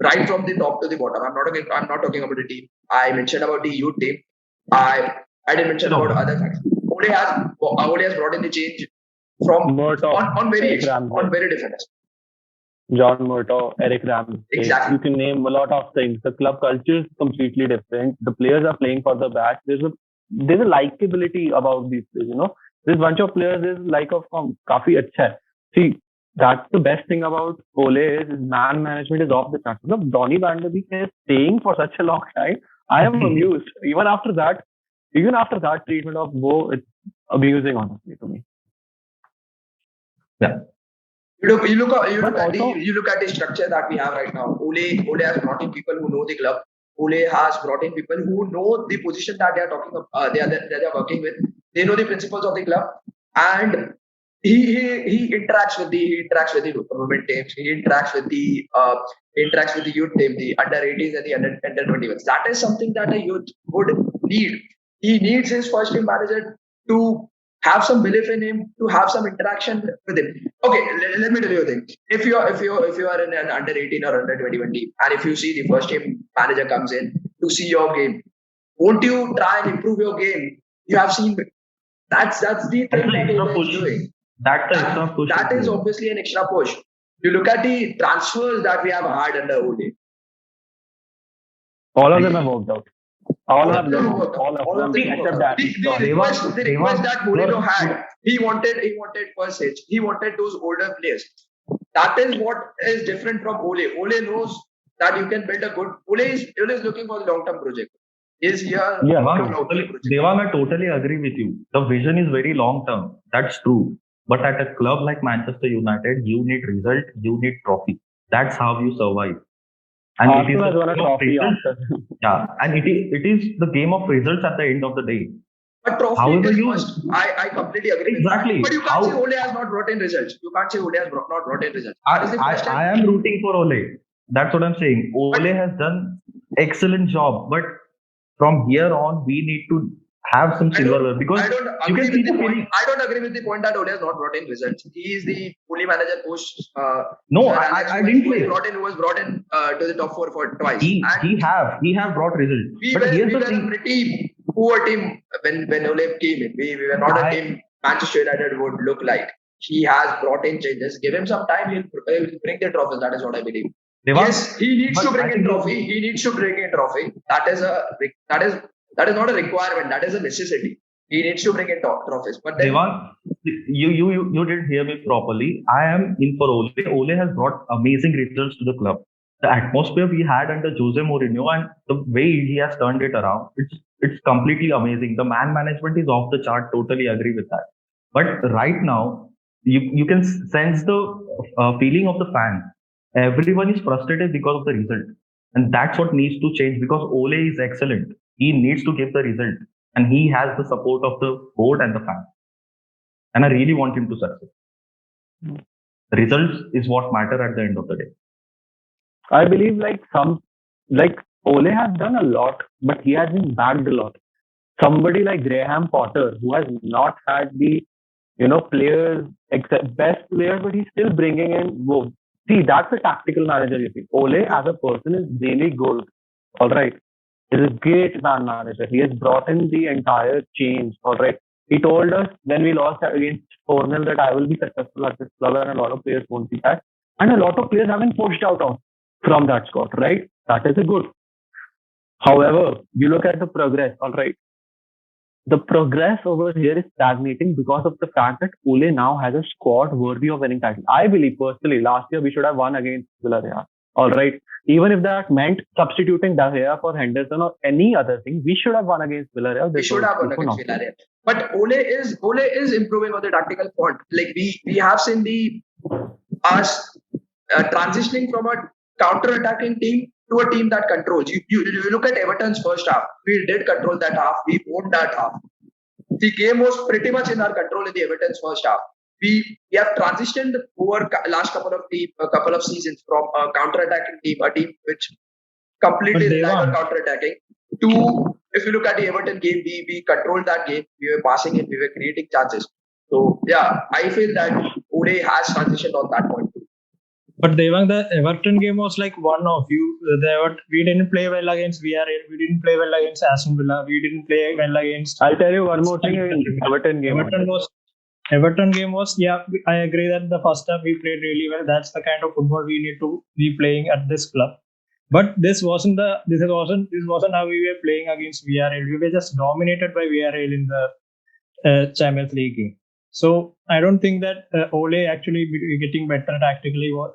right from the top to the bottom. I'm not talking about the team. I mentioned about the youth team. I didn't mention about other facts. Ole has brought in the change from Murtaugh, on very Eric Ramsey. on very different. John Murtaugh, Eric Ramsey. Exactly. You can name a lot of things. The club culture is completely different. The players are playing for the badge. There's a likability about these players. You know, this bunch of players is like of काफी अच्छा है. See, that's the best thing about Ole is his man management is off the chart. Look, Donny Van de Beek is staying for such a long time. I am amused. Even after that treatment of Bo, it's amusing honestly to me. You look at also- the structure that we have right now. Ole has brought in people who know the club. Ole has brought in people who know the position that they are talking about. They are working with. They know the principles of the club, and he interacts with the women teams. He interacts with the youth team, the under 18s and the under 21s. That is something that a youth would need. He needs his first team manager to have some belief in him, to have some interaction with him. Okay, let me tell you a thing. If you are in an under 18 or under 21 team, and if you see the first team manager comes in to see your game, won't you try and improve your game? You have seen that's the thing That's an that extra Ole is push. doing. That's the extra push. That is obviously an extra push. You look at the transfers that we have had under Ole. All of them have worked out. All of them have worked out. all All of of them them except worked that. The request that Mourinho were- had, he wanted first age. He wanted those older players. That is what is different from Ole. Ole knows that you can build a good. Ole is looking for the long-term project. Is here. Yeah, Devang, I totally agree with you. The vision is very long term. That's true. But at a club like Manchester United, you need result, you need trophy. That's how you survive. And Arsenal has the won a game of trophy results. after. Yeah, and it is the game of results at the end of the day. But trophy However is you- must. I completely agree Exactly. with that. But you can't How- say Ole has not brought in results. You can't say Ole has not brought in results. That is the first time. I am rooting for Ole. That's what I'm saying. Ole has done excellent job, but from here on, we need to have some silverware because I don't you agree can see with the the point. feeling. I don't agree with the point that Ole has not brought in results. He is the fully manager post. No, Sir I Alex didn't who was say brought in to the top four for twice. he And have brought results. we But were here's the a thing. pretty poor team when Ole came in. We were not a team Manchester United would look like. He has brought in changes. Give him some time. He'll bring the trophies. That is what I believe. Devang, Yes, he needs but to bring I in think- trophy. He needs to bring in trophy. That is not a requirement. That is a necessity. He needs to bring in trophies. But then Devang, you didn't hear me properly. I am in for Ole. Ole has brought amazing results to the club. The atmosphere we had under Jose Mourinho and the way he has turned it around, it's completely amazing. The man management is off the chart. Totally agree with that. But right now, you can sense the feeling of the fans. everyone is frustrated because of the result. And that's what needs to change because Ole is excellent. He needs to give the result. And he has the support of the board and the fans. And I really want him to succeed. The results is what matter at the end of the day. I believe like Ole has done a lot, but he has been backed a lot. Somebody like Graham Potter, who has not had the players except best players, but he's still bringing in. Whoa. See, that's a tactical manager. You see, Ole as a person is really good. All right, he's a great man manager. He has brought in the entire change. All right, he told us when we lost against 4-0 that I will be successful at this club, and a lot of players won't be that. And a lot of players have been pushed out of from that squad. Right, that is a good. However, you look at the progress. All right, the progress over here is stagnating because of the fact that Ole now has a squad worthy of winning title. I believe personally, last year we should have won against Villarreal. All right. Even if that meant substituting De Gea for Henderson or any other thing, we should have won against Villarreal. We should have won against Villarreal. But Ole is improving on the tactical front. Like we have seen us transitioning from a counter-attacking team to a team that controls. You look at Everton's first half. We did control that half. We owned that half. The game was pretty much in our control in the Everton's first half. We have transitioned over last couple of seasons from a counter-attacking team, a team which completely relied on counter-attacking, to, if you look at the Everton game, we controlled that game. We were passing it. We were creating chances. So yeah, I feel that Ole has transitioned on that point too. But Devang, the Everton game was like one of you. We didn't play well against VRL. We didn't play well against Aston Villa. We didn't play well against. I'll tell you one more thing. Everton game. Everton game was, yeah, I agree that the first half we played really well. That's the kind of football we need to be playing at this club. But this wasn't how we were playing against VRL. We were just dominated by VRL in the Champions League game. So I don't think that Ole actually getting better tactically was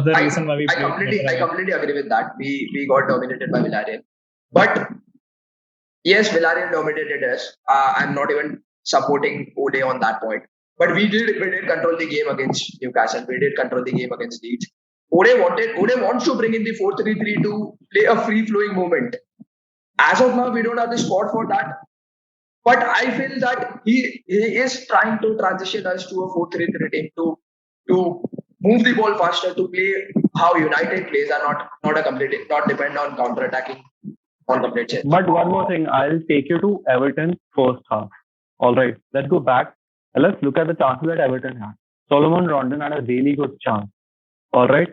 the reason why we played. I completely agree with that. We got dominated by Villarreal. But yes, Villarreal dominated us. I'm not even supporting Ole on that point. But we did control the game against Newcastle. We did control the game against Leeds. Ole wants to bring in the 4-3-3 to play a free-flowing movement. As of now, we don't have the squad for that. But I feel that he is trying to transition us to a 4-3-3 team to move the ball faster, to play how United plays, and not depend on counter-attacking on complete change. But one more thing, I'll take you to Everton's first half. All right, let's go back and let's look at the chances that Everton had. Solomon Rondon had a really good chance. All right.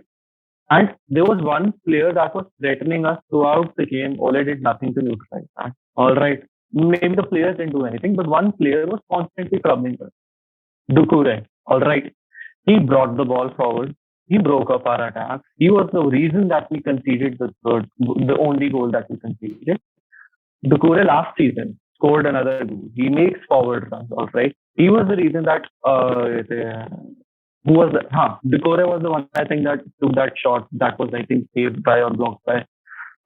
And there was one player that was threatening us throughout the game. Ole did nothing to neutralize that. All right. Maybe the players didn't do anything, but one player was constantly troubling us. Doucouré. All right. He brought the ball forward. He broke up our attack. He was the reason that we conceded the only goal that we conceded. Doucouré last season scored another goal. He makes forward runs. All right. He was the reason that who was that? Doucouré was the one, I think, that took that shot that was, I think, saved by or blocked by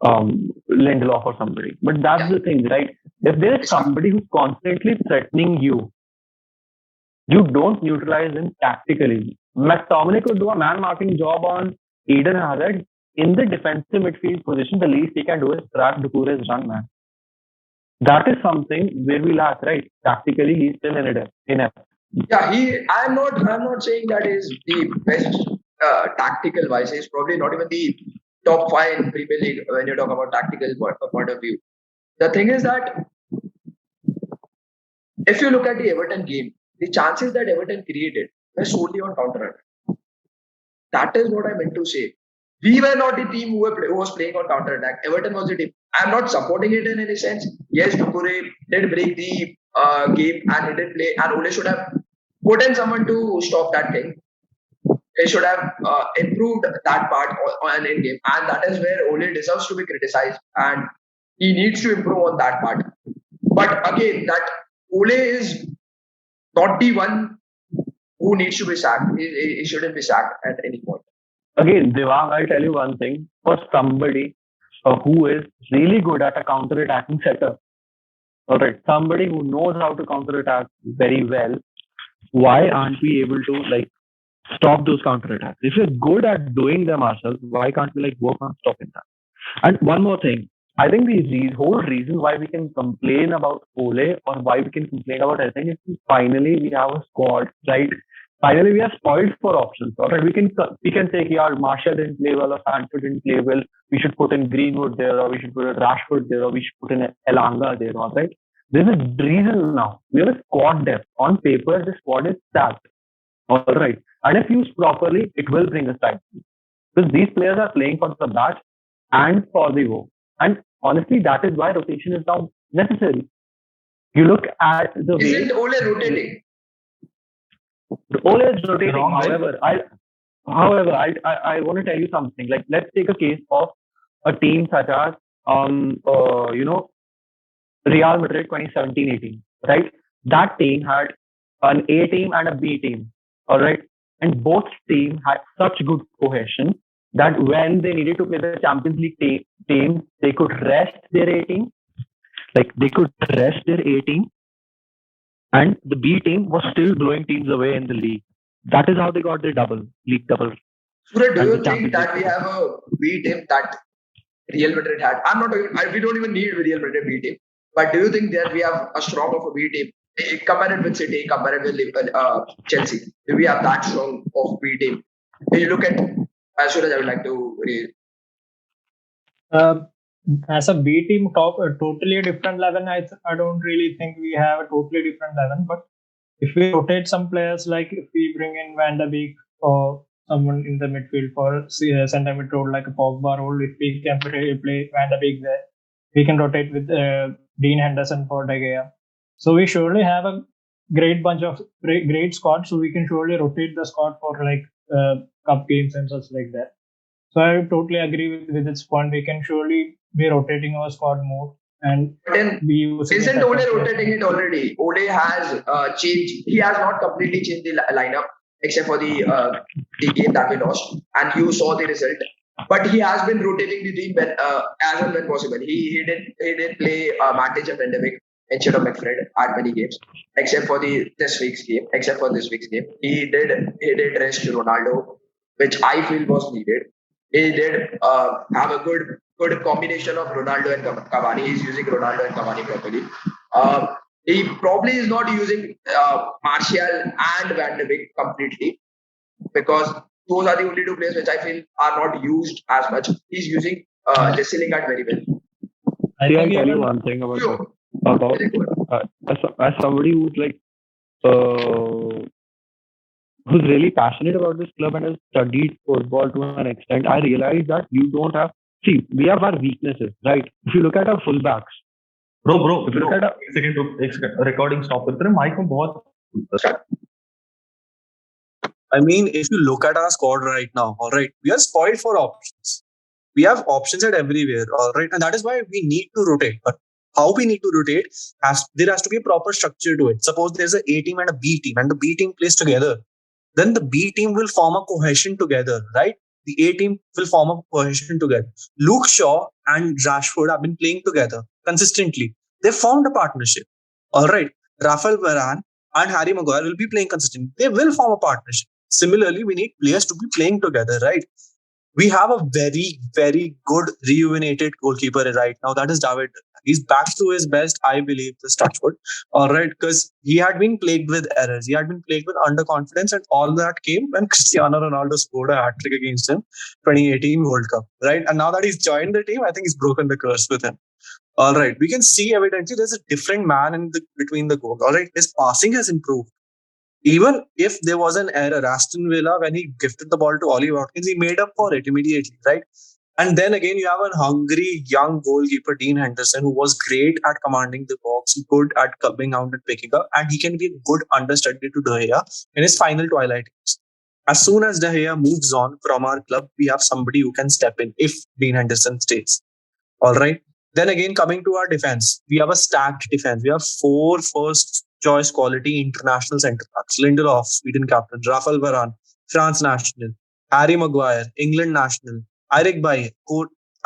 Lindelof or somebody. But that's the thing, right? If there is somebody who's constantly threatening you, you don't neutralize him tactically. McTominay could do a man-marking job on Eden Hazard. In the defensive midfield position, the least he can do is track Doucouré's run, man. That is something where we lack, right? Tactically, he's still inept. Yeah, I'm not saying that is the best tactical wise. He's probably not even the top 5 in Premier League when you talk about tactical point of view. The thing is that if you look at the Everton game, the chances that Everton created were solely on counter-attack. That is what I meant to say. We were not the team who was playing on counter-attack. Everton was the team. I'm not supporting it in any sense. Yes, Doucouré did break the game and he did play, and Ole should have put in someone to stop that thing. He should have improved that part on in game, and that is where Ole deserves to be criticized, and he needs to improve on that part. But again, that Ole is not the one who needs to be sacked. He shouldn't be sacked at any point. Again, Devang, I'll tell you one thing. For somebody who is really good at a counter-attacking setup, all right, somebody who knows how to counter-attack very well, why aren't we able to stop those counter attacks. If we're good at doing them ourselves, why can't we like work on stopping that? And one more thing, I think the whole reason why we can complain about Ole or why we can complain about anything is finally we have a squad, right? Finally, we are spoiled for options. All right, we can say, yeah, Martial didn't play well or Sancho didn't play well. We should put in Greenwood there, or we should put in Rashford there, or we should put in Elanga there. All right, there's a reason now. We have a squad depth. On paper, the squad is stacked. All right, and if used properly, it will bring us back because these players are playing for the bat and for the go. And honestly, that is why rotation is now necessary. You look at the way Isn't Ole rotating? Ole is rotating. Wrong way. However, I want to tell you something. Like, let's take a case of a team such as Real Madrid 2017-18, right? That team had an A team and a B team, all right? And both teams had such good cohesion that when they needed to play the Champions League team, they could rest their A team. Like, they could rest their A team, and the B team was still blowing teams away in the league. That is how they got their league double. Suraj, do And you the think Champions that League. we have a B team that Real Madrid had? We don't even need Real Madrid B team. But do you think that we have a strong of a B team? Compare it with City, compare it with Chelsea. Do we have that strong of B team? When you look at, Suraj, I would like to read. As a B team, totally a different 11. I don't really think we have a totally different 11. But if we rotate some players, like if we bring in Van der Beek or someone in the midfield for center mid role like a Pogba role, if we can play Van der Beek there, we can rotate with Dean Henderson for De Gea. So we surely have a great bunch of great squad. So we can surely rotate the squad for like cup games and such like that. So I totally agree with its point. We can surely be rotating our squad more and Then be using isn't it Ole as a- rotating it already? Ole has changed. He has not completely changed the lineup except for the game that we lost, and you saw the result. But he has been rotating the team as and when possible. He did play Matic and Van de Beek instead of McFred at many games, except for this week's game. He did rest Ronaldo, which I feel was needed. He did have a good combination of Ronaldo and Cavani. He's using Ronaldo and Cavani properly. He probably is not using Martial and Van de Beek completely because those are the only two players which I feel are not used as much. He's using Jesse Lingard very well. I See, I'll think tell you even one thing about Sure. Very good. as somebody who's like who's really passionate about this club and has studied football to an extent, I realize that you don't have. See, we have our weaknesses, right? If you look at our fullbacks, Bro, if you look at our, एक second, एक second, recording stop कर तेरे mic में बहुत I mean, if you look at our squad right now, all right, we are spoiled for options. We have options at everywhere, all right, and that is why we need to rotate. But how we need to rotate there has to be a proper structure to it. Suppose there's an A team and a B team, and the B team plays together, then the B team will form a cohesion together, right? The A team will form a cohesion together. Luke Shaw and Rashford have been playing together consistently. They formed a partnership, all right. Rafael Varane and Harry Maguire will be playing consistently. They will form a partnership. Similarly, we need players to be playing together, right? We have a very, very good rejuvenated goalkeeper right now. That is David. He's back to his best, I believe, this Touchwood. All right, because he had been plagued with errors. He had been plagued with underconfidence, and all that came when Cristiano Ronaldo scored a hat-trick against him 2018 World Cup, right? And now that he's joined the team, I think he's broken the curse with him. All right, we can see evidently there's a different man between the goals. All right, his passing has improved. Even if there was an error, Aston Villa, when he gifted the ball to Ollie Watkins, he made up for it immediately, right? And then again, you have a hungry young goalkeeper, Dean Henderson, who was great at commanding the box, good at coming out and picking up, and he can be a good understudy to De Gea in his final twilight years. As soon as De Gea moves on from our club, we have somebody who can step in if Dean Henderson stays. All right. Then again, coming to our defense, we have a stacked defense. We have 4 first choice quality international centre backs: Lindelof, Sweden captain; Rafael Varane, France national; Harry Maguire, England national; Eric Bailly,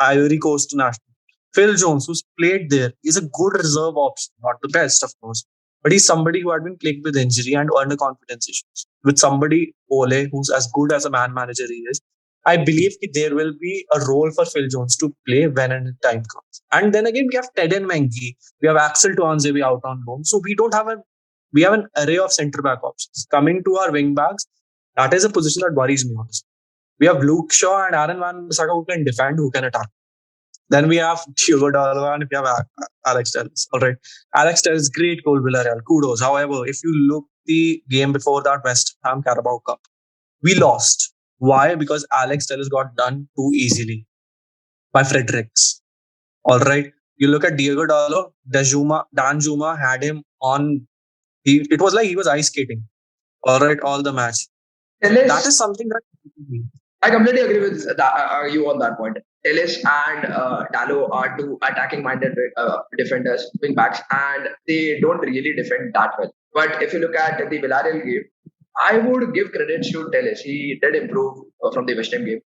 Ivory Coast national; Phil Jones, who's played there, is a good reserve option, not the best, of course, but he's somebody who had been plagued with injury and underconfidence issues. With somebody, Ole, who's as good as a man manager he is, I believe there will be a role for Phil Jones to play when and time comes. And then again, we have Ted and Mengi, we have Axel Tuanzebe out on loan. So we have an array of centre back options. Coming to our wing backs, that is a position that worries me, honestly. We have Luke Shaw and Aaron Wan-Bissaka who can defend, who can attack. Then we have Diogo Dalot and we have Alex Telles. All right. Alex Telles, great goal, Villarreal. Kudos. However, if you look the game before that West Ham Carabao Cup, we lost. Why? Because Alex Telles got done too easily by Fredericks. All right. You look at Diogo Dalot, Danjuma had him on. It was like he was ice skating. All right, all the match. That is something that I completely agree with you on that point. Ellis and Dalot are two attacking-minded defenders, wing backs, and they don't really defend that well. But if you look at the Villarreal game, I would give credit to Telles. He did improve from the West Ham game.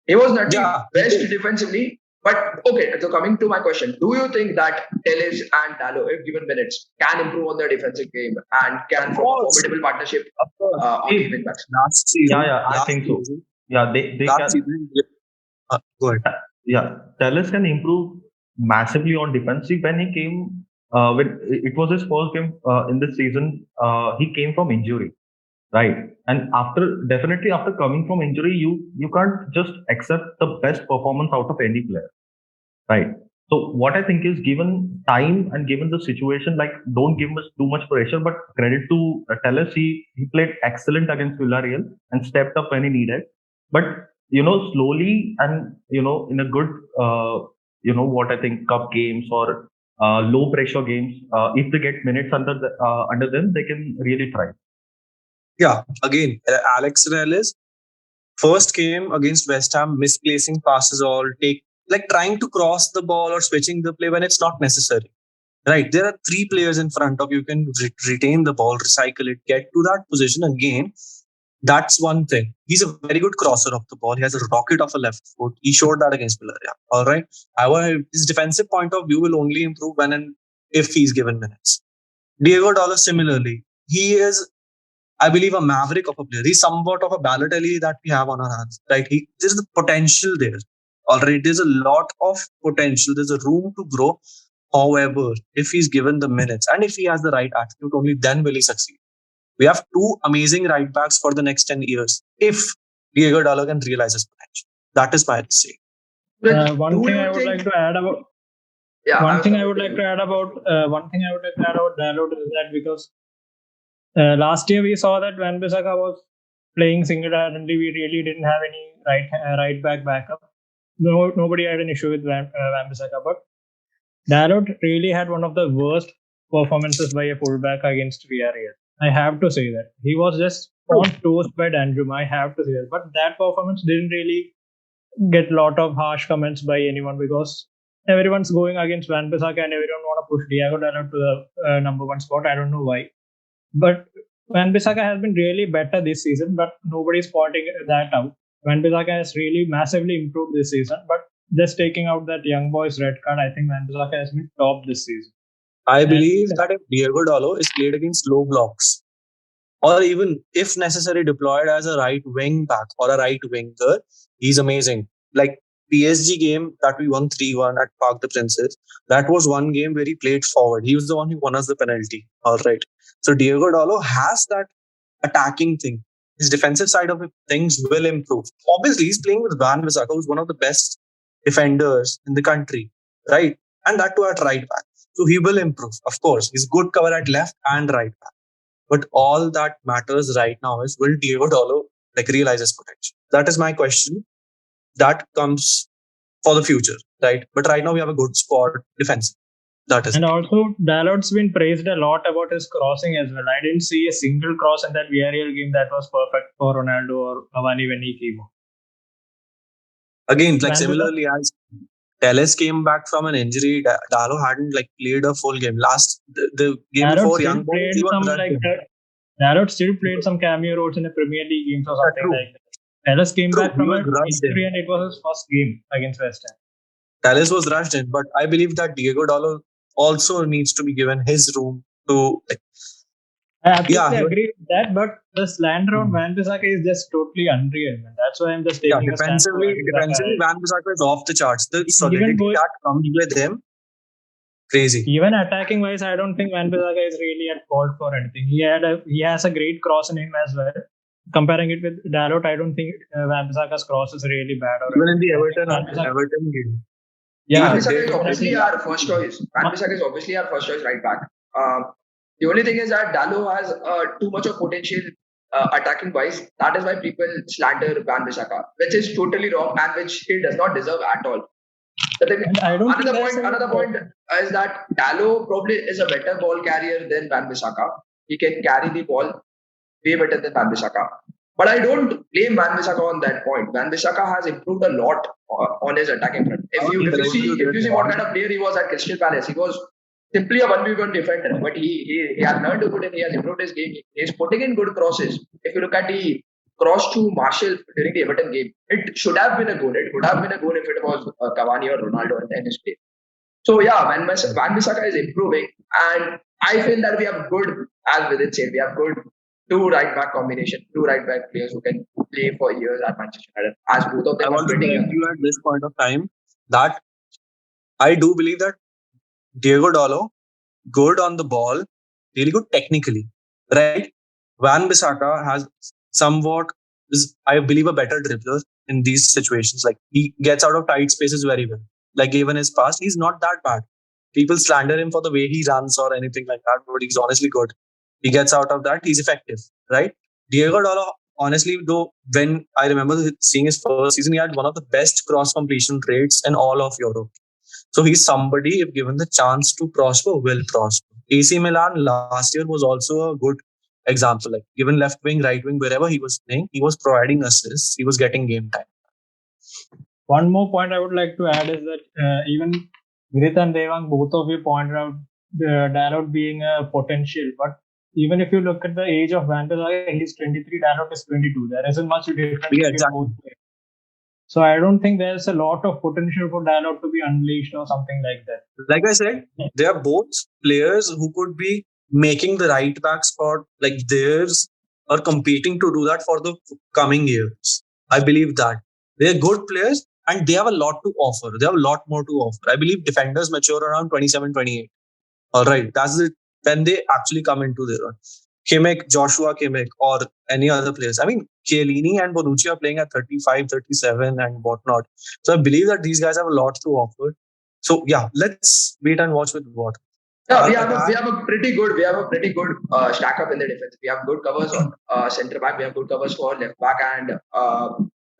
He was not the best defensively, but okay. So coming to my question, do you think that Telles and Dalot, if given minutes, can improve on their defensive game and can form a formidable partnership on the wing backs? Last season, I think so. Yeah, they last can. season, go ahead. Yeah, Telles can improve massively on defensive. When he came, when it was his first game in this season, he came from injury, right? And definitely after coming from injury, you can't just accept the best performance out of any player, right? So what I think is, given time and given the situation, like, don't give us too much pressure, but credit to Telles, he played excellent against Villarreal and stepped up when he needed. But slowly and in a good what I think, cup games or low pressure games, if they get minutes under them, they can really thrive. Yeah, again, Alex Telles, first game against West Ham, misplacing passes or trying to cross the ball or switching the play when it's not necessary. Right, there are three players in front of you. You can retain the ball, recycle it, get to that position again. That's one thing. He's a very good crosser of the ball. He has a rocket of a left foot. He showed that against Villarreal. All right. However, his defensive point of view will only improve when and if he's given minutes. Diogo Dalot, similarly, he is, I believe, a maverick of a player. He's somewhat of a Balotelli that we have on our hands. Right. There's the potential there. All right. There's a lot of potential. There's a room to grow. However, if he's given the minutes and if he has the right attitude, only then will he succeed. We have two amazing right backs for the next 10 years if Diogo Dalot can realize his potential. That is my say. One thing I would like to add about Dalot is that because last year we saw that Wan-Bissaka was playing single-handedly. We really didn't have any right back backup. Nobody had an issue with Wan-Bissaka, but Dalot really had one of the worst performances by a fullback against Villarreal. I have to say that. He was just on toast by Danjuma. I have to say that. But that performance didn't really get a lot of harsh comments by anyone because everyone's going against Wan-Bissaka and everyone want to push Diogo Dalot to the number one spot. I don't know why. But Wan-Bissaka has been really better this season, but nobody's pointing that out. Wan-Bissaka has really massively improved this season, but just taking out that young boy's red card, I think Wan-Bissaka has been top this season. I believe that if Diogo Dalot is played against low blocks, or even if necessary deployed as a right wing back or a right winger, he's amazing. Like PSG game that we won 3-1 at Parc des Princes, that was one game where he played forward. He was the one who won us the penalty. All right. So Diogo Dalot has that attacking thing. His defensive side of things will improve. Obviously, he's playing with Wan-Bissaka, who's one of the best defenders in the country, right? And that too at right back. So he will improve, of course. He's good cover at left and right back. But all that matters right now is, will Diogo Dalot realize his potential? That is my question. That comes for the future, right? But right now we have a good squad defense. That is. And also, Dalot's been praised a lot about his crossing as well. I didn't see a single cross in that Villarreal game that was perfect for Ronaldo or Cavani when he came on. Again, similarly as Telles came back from an injury, Dalot hadn't played a full game. The game before Young Boys, he was Dalot still played some cameo roles in the Premier League games or something like that. Telles came back from an injury and it was his first game against West Ham. Telles was rushed in, but I believe that Diogo Dalot also needs to be given his room to like, I absolutely yeah, agree with that, but the slander on Van Bissaka is just totally unreal, man. That's why I'm just yeah, taking a stand for Van defensively, Bissaka. Van Bissaka is off the charts. The Even solidity going, that comes with him, crazy. even attacking wise, I don't think Van Bissaka is really at fault for anything. He has a great cross in him as well. Comparing it with Dalot, I don't think Van Bissaka's cross is really bad or Even in the anything. I think Van Bissaka, Everton game, yeah, Van Bissaka is I obviously think our first choice. Van Bissaka is obviously our first choice right back. The only thing is that Dalo has too much of potential attacking wise. That is why people slander Van Bissaka, which is totally wrong and which he does not deserve at all. The thing, and I don't think another point is that Dallo probably is a better ball carrier than Van Bissaka. He can carry the ball way better than Van Bissaka. But I don't blame Van Bissaka on that point. Van Bissaka has improved a lot on his attacking front. If you see what kind of player he was at Crystal Palace, he was simply a 1v1 defender. But he has learned to put in. He has improved his game. He is putting in good crosses. If you look at the cross to Marshall during the Everton game, it should have been a goal. It would have been a goal if it was Cavani or Ronaldo in his play. So yeah, Van Bissaka is improving, and I feel that we have good, as Vidit said, we have good two right back combination, two right back players who can play for years at Manchester United, as both of I them want are to pretty correct young. you at this point of time that I do believe that Diego Dallo, good on the ball, really good technically, right? Van Bissaka has somewhat is, I believe, a better dribbler in these situations. Like he gets out of tight spaces very well. Like even his past, he's not that bad. People slander him for the way he runs or anything like that, but he's honestly good. He gets out of that. He's effective, right? Diego Dallo, honestly, though, when I remember seeing his first season, he had one of the best cross completion rates in all of Europe. So he's somebody, if given the chance to prosper, will prosper. AC Milan last year was also a good example. Like given left wing, right wing, wherever he was playing, he was providing assists. He was getting game time. One more point I would like to add is that even Vidit and Devang, both of you pointed out Dalot being a potential, but even if you look at the age of Van Bissaka, he's 23, Dalot is 22. There isn't much difference between both players. So I don't think there's a lot of potential for Dalot to be unleashed or something like that. Like I said, they are both players who could be making the right back spot like theirs or competing to do that for the coming years. I believe that. They're good players and they have a lot to offer. They have a lot more to offer. I believe defenders mature around 27, 28. All right. That's it. When they actually come into their own. Kimmich, Joshua Kimmich, or any other players. I mean, Chiellini and Bonucci are playing at 35, 37 and whatnot. So I believe that these guys have a lot to offer. So yeah, let's wait and watch with what. Yeah, we have a pretty good stack up in the defense. We have good covers on centre back. We have good covers for left back and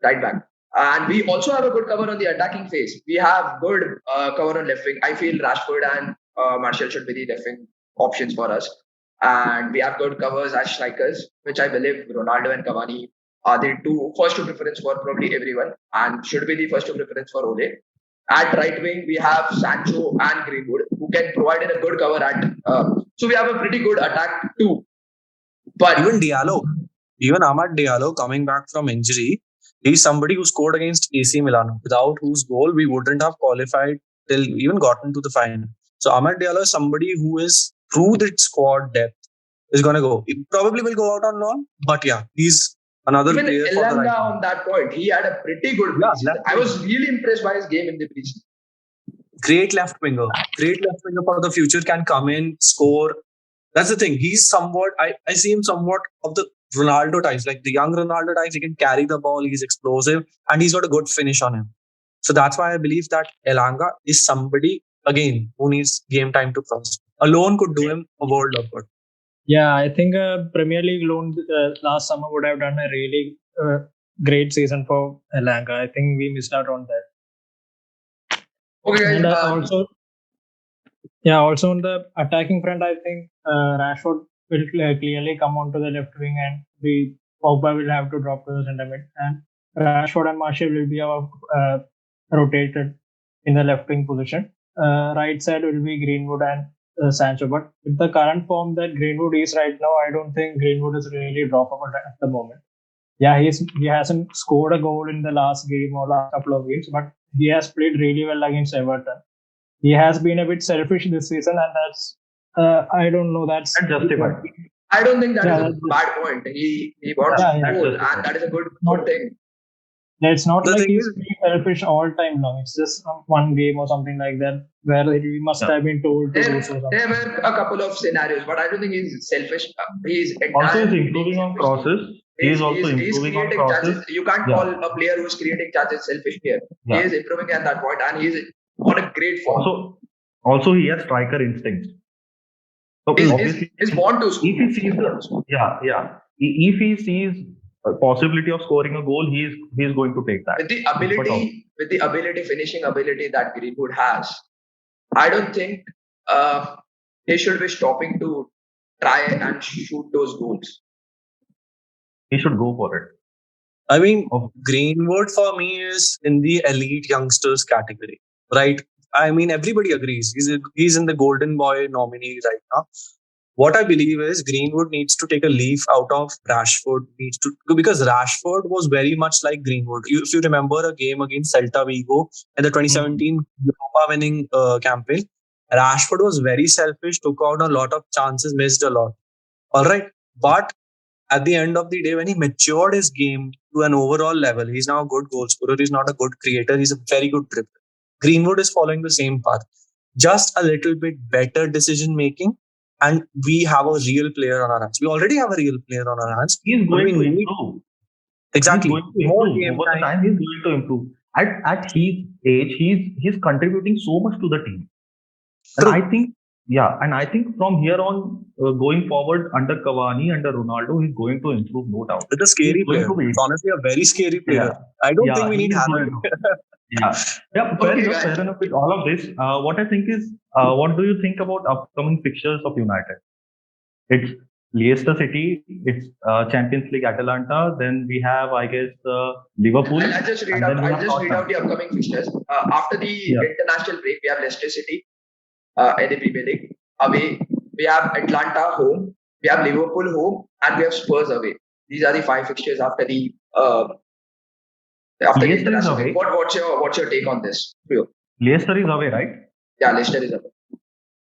right back. And we also have a good cover on the attacking phase. We have good cover on left wing. I feel Rashford and Martial should be the left wing options for us. And we have good covers as strikers, which I believe Ronaldo and Cavani are the first two preference for probably everyone and should be the first two preference for Ole. At right wing, we have Sancho and Greenwood who can provide in a good cover at. So we have a pretty good attack too. But even Diallo, even Amad Diallo coming back from injury, he's somebody who scored against AC Milan, without whose goal we wouldn't have qualified till even gotten to the final. So Amad Diallo is somebody who is through the squad depth is going to go. He probably will go out on loan, but yeah, he's another even player for the Elanga right. on that point, he had a pretty good preseason. I was really impressed by his game in the preseason. Great left winger for the future, can come in, score. That's the thing. He's somewhat, I see him somewhat of the Ronaldo types, like the young Ronaldo types. He can carry the ball, he's explosive, and he's got a good finish on him. So that's why I believe that Elanga is somebody, again, who needs game time to prosper. Alone could do him a world of good. Yeah, I think Premier League loan last summer would have done a really great season for Elanga. I think we missed out on that. Okay, guys. And also on the attacking front, I think Rashford will clearly come onto the left wing, and Pogba will have to drop to the centre mid, and Rashford and Martial will be rotated in the left wing position. Right side will be Greenwood and Sancho. But with the current form that Greenwood is right now, I don't think Greenwood is really droppable at the moment. Yeah, he hasn't scored a goal in the last game or last couple of games, but he has played really well against Everton. He has been a bit selfish this season, and that's I don't know. That's justified. I don't think that Yeah, is a that's- bad point. He wants Yeah, to yeah. goal, That's and that is a good Not- thing. It's not The like thing he's is- being selfish all time long. It's just one game or something like that where he must Yeah. have been told to do so. There Something. were a couple of scenarios, but I don't think he's selfish. He's Also, he's entirely improving on selfish. crosses. He is also He's improving on creating crosses. chances. You can't Yeah. call a player who's creating chances selfish here. Yeah. He is improving at that point, and he's on a great form. Also, he has striker instincts. So obviously, He's born to score. if he sees if he sees a possibility of scoring a goal, he's going to take that. With the ability, finishing ability that Greenwood has, I don't think he should be stopping to try and shoot those goals. He should go for it. I mean, Of- Greenwood for me is in the elite youngsters category, right? I mean, everybody agrees. He's in the golden boy nominee right now. What I believe is Greenwood needs to take a leaf out of Rashford. Because Rashford was very much like Greenwood. If you remember a game against Celta Vigo in the 2017 Europa winning campaign, Rashford was very selfish, took out a lot of chances, missed a lot. All right, but at the end of the day, when he matured his game to an overall level, he's now a good goal scorer. He's not a good creator. He's a very good dribbler. Greenwood is following the same path, just a little bit better decision making, and we have a real player on our hands. We already have a real player on our hands. He's going we to need- improve. Exactly. He's going to More improve. game Over the time. time, he's going to improve. At his age, he's contributing so much to the team. And True. I think from here on, going forward under Cavani, under Ronaldo, he's going to improve, no doubt. It's a scary He's going player. to be- It's honestly a very scary player. Yeah. I don't Yeah, think we need he's Haaland. going to- Yeah, fair Okay, enough. guys. Fair enough with all of this. What I think is, what do you think about upcoming fixtures of United? It's Leicester City, it's Champions League Atalanta, then we have, I guess, Liverpool. I'll just read and out. then we I'll have just read Tottenham. out the upcoming fixtures. After the Yeah. international break, we have Leicester City in the Premier League away. We have Atlanta home. We have Liverpool home, and we have Spurs away. These are the 5 fixtures after the Leicester is international away. break. What's your take on this? Leicester is away, right? Yeah, Leicester is away.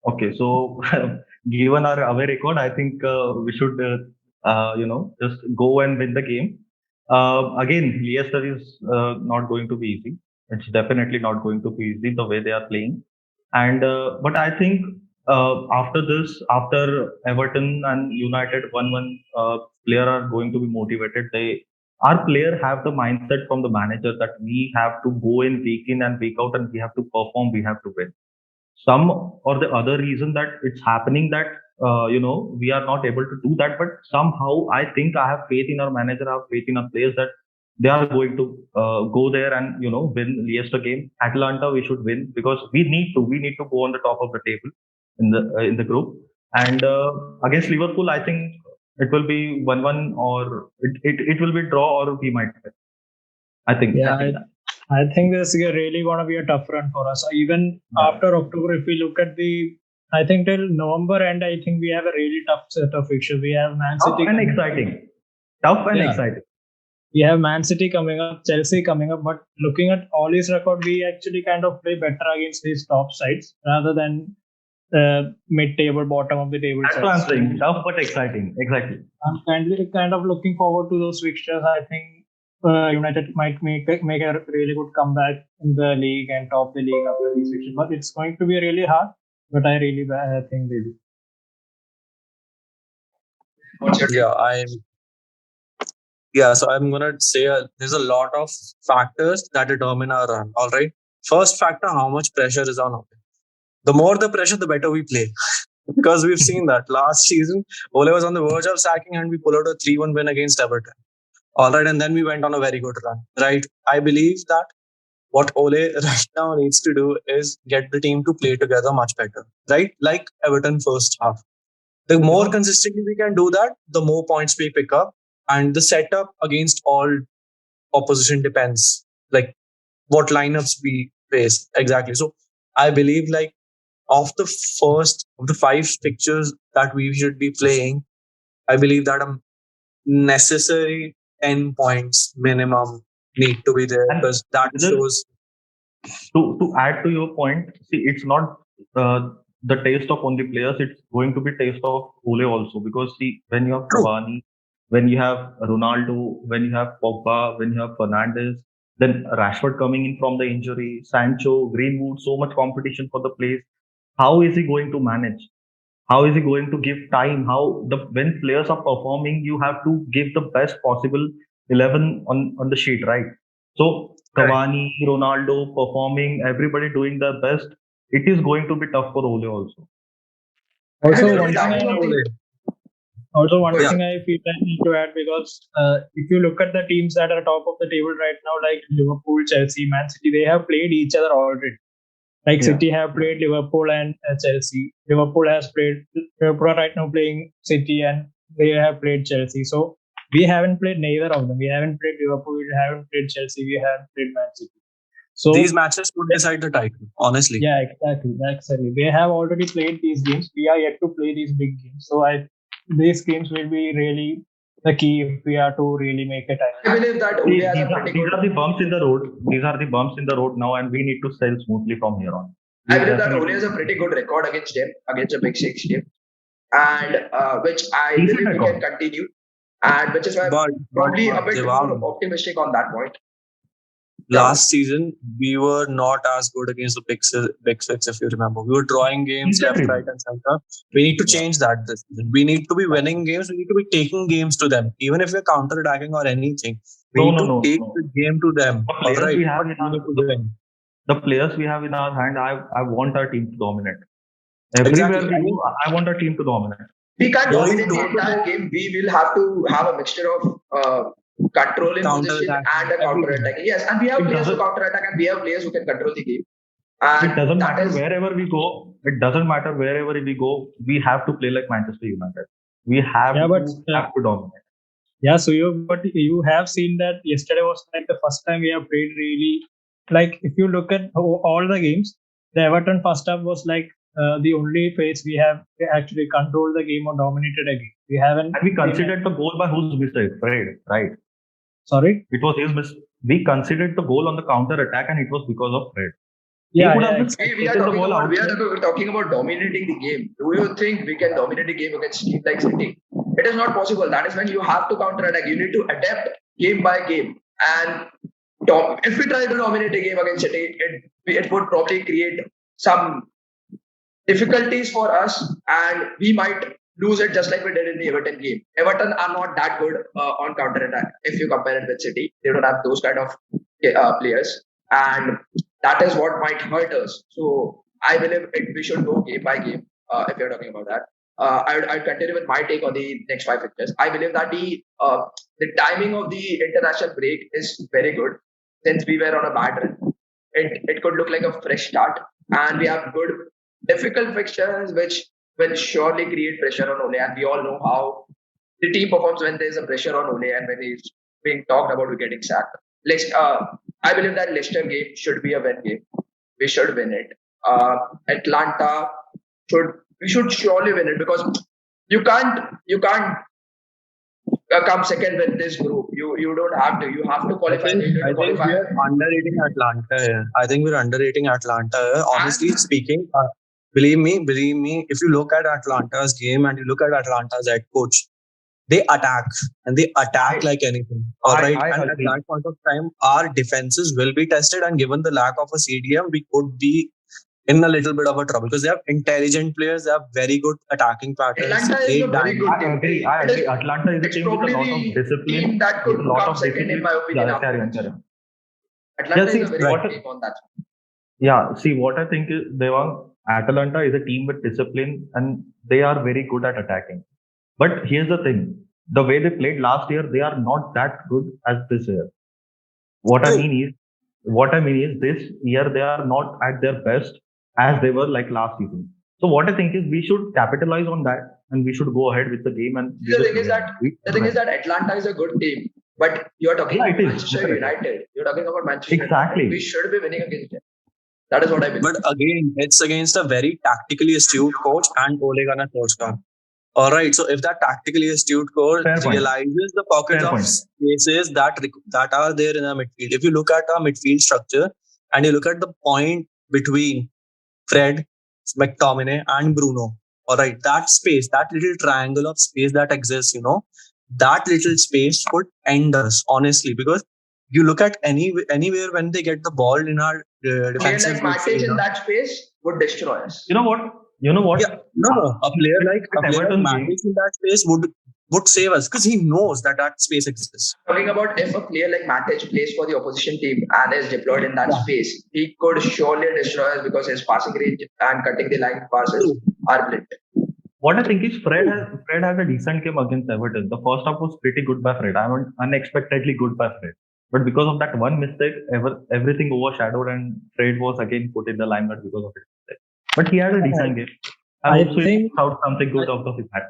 Okay, so given our away record, I think we should, just go and win the game. Again, Leicester is not going to be easy. It's definitely not going to be easy the way they are playing. And but I think after this, after Everton and United 1-1, player are going to be motivated. Our player have the mindset from the manager that we have to go in and week out, and we have to perform. We have to win. Some or the other reason that it's happening that we are not able to do that, but somehow I think I have faith in our manager, I have faith in our players that they are going to go there and win Leicester game. Atlanta we should win because we need to go on the top of the table in the group. And against Liverpool, I think it will be 1-1 or it will be draw or we might win. I think. I think this is really going to be a tough run for us. Even after October, if we look at I think till November end, I think we have a really tough set of fixtures. We have Man City. Tough and exciting. We have Man City coming up, Chelsea coming up, but looking at all his record, we actually kind of play better against these top sides rather than mid-table, bottom of the table. That's what I'm saying. Tough but exciting. Exactly. I'm kind of looking forward to those fixtures. I think United might make a really good comeback in the league and top the league after these fixtures. But it's going to be really hard. But I really think they do. What's your take? So I'm gonna say there's a lot of factors that determine our run. All right. First factor, how much pressure is on Ole. The more the pressure, the better we play. Because we've seen that last season, Ole was on the verge of sacking and we pulled out a 3-1 win against Everton. All right, and then we went on a very good run. Right. I believe that what Ole right now needs to do is get the team to play together much better. Right? Like Everton first half. The more consistently we can do that, the more points we pick up. And the setup against all opposition depends, like what lineups we face exactly. So I believe of the 5 fixtures that we should be playing, I believe that a necessary 10 points minimum need to be there because that shows. To add to your point, see, it's not the taste of only players. It's going to be taste of Ole also, because see, when you have True. Cavani, when you have Ronaldo, when you have Pogba, when you have Fernandes, then Rashford coming in from the injury, Sancho, Greenwood, so much competition for the place. How is he going to manage? How is he going to give time? How the when players are performing, you have to give the best possible 11 on the sheet, right? So Right. Cavani, Ronaldo performing, everybody doing their best. It is going to be tough for Ole also. Also, And one thing talking I of the- Also, one Yeah. thing I feel I need to add, because if you look at the teams that are top of the table right now, like Liverpool, Chelsea, Man City, they have played each other already. Like Yeah. City have played Liverpool and Chelsea. Liverpool has played Liverpool are right now playing City, and they have played Chelsea. So we haven't played neither of them. We haven't played Liverpool. We haven't played Chelsea. We haven't played Man City. So These matches could decide the title, honestly. yeah, exactly. They have already played these games. We are yet to play these big games. So these games will be really the key if we are to really make a title. I believe that See, Ole has a these pretty are good. the bumps in the road. These are the bumps in the road now, and we need to sail smoothly from here on. I believe that definitely- Ole has a pretty good record against them, against a Big Six team, and which I Decent believe we record. can continue, and which is why I'm But probably a bit Devang, more optimistic on that point. last season we were not as good against the big six, if you remember. We were drawing games left, Exactly. right, and center. We need to change that this season. We need to be winning games. We need to be taking games to them, even if we're counter-attacking or anything. We need to take the game to them. The All players right, we have but in we our, need to win. the players we have in our hand, I want our team to dominate. Everywhere Exactly. we go, I want our team to dominate. We can't Going dominate the door-to-door. entire game. We will have to have a mixture of controlling position Counter-attack, and a counter attack. Yes, and we have It players who doesn't- counter attack, and we have players who can control the game. It And doesn't that matter is wherever we go. It doesn't matter wherever we go. We have to play like Manchester United. We have Yeah, but, have to dominate. Yeah, so but you have seen that yesterday was like the first time we have played really. Like if you look at all the games, the Everton first half was like the only phase we have actually controlled the game or dominated a game. We haven't. And we considered the goal by whose mistake? Fred, right? Sorry. It was his mistake. We considered the goal on the counter attack, and it was because of Fred. Yeah, would yeah, have just we are taken the talking ball about out. we are talking about dominating the game. Do you think we can dominate the game against team like City? It is not possible. That is when you have to counter attack. You need to adapt game by game. And if we try to dominate a game against City, it would probably create some difficulties for us, and we might lose it just like we did in the Everton game. Everton are not that good on counter attack if you compare it with City. They don't have those kind of players, and that is what might hurt us. So I believe we should go game by game if you're talking about that. I'd continue with my take on the next 5 fixtures. I believe that the timing of the international break is very good since we were on a bad run. It could look like a fresh start, and we have good difficult fixtures which will surely create pressure on Ole, and we all know how the team performs when there's a pressure on Ole and when he's being talked about getting sacked. I believe that Leicester game should be a win game. We should win it. Atlanta we should surely win it, because you can't come second with this group. You don't have to. You have to qualify. I think qualify. we are underrating Atlanta here. I think we're underrating Atlanta here. Honestly speaking, believe me, if you look at Atlanta's game and you look at Atlanta's head coach, they attack and they attack like anything. All right. And at agree. that point of time, our defenses will be tested, and given the lack of a CDM, we could be in a little bit of a trouble because they have intelligent players. They have very good attacking patterns. Atlanta is great a very dynamic. good I team. agree. I It is- agree. Atlanta is a it's team with a probably lot of the discipline. team that could with a lot come of second, in my opinion. Yeah, after carry on, this. carry on. Atlanta see, is a very what- good team on that. Yeah, see, what I think is Atalanta is a team with discipline, and they are very good at attacking. But here's the thing: the way they played last year, they are not that good as this year. What I mean is, this year they are not at their best as they were like last season. So what I think is, we should capitalize on that, and we should go ahead with the game. And we The just thing is win. that Atlanta is a good team, but you're talking Yeah, about it is, Manchester definitely. United. You're talking about Manchester Exactly. United. We should be winning against them. That is what I believe. But again, it's against a very tactically astute coach and Ole Gunnar Solskjaer. All right. So if that tactically astute coach Fair point. realizes the pockets Fair of point. spaces that are there in our midfield, if you look at our midfield structure and you look at the point between Fred, McTominay, and Bruno. All right, that space, that little triangle of space that exists, that little space could end us, honestly, because you look at anywhere when they get the ball in our Player defensive like Matic midfield. in that space would destroy us. You know what? Yeah, no. A player like Everton game. Matic in that space would save us because he knows that space exists. Talking about if a player like Matic plays for the opposition team and is deployed in that space, he could surely destroy us because his passing range and cutting the line passes are brilliant. What I think is Fred has a decent game against Everton. The first half was pretty good by Fred. I mean, unexpectedly good by Fred. But because of that one mistake, everything overshadowed, and Fred was again put in the limelight because of it. But he had a decent game. I hope he out something good out of his hat.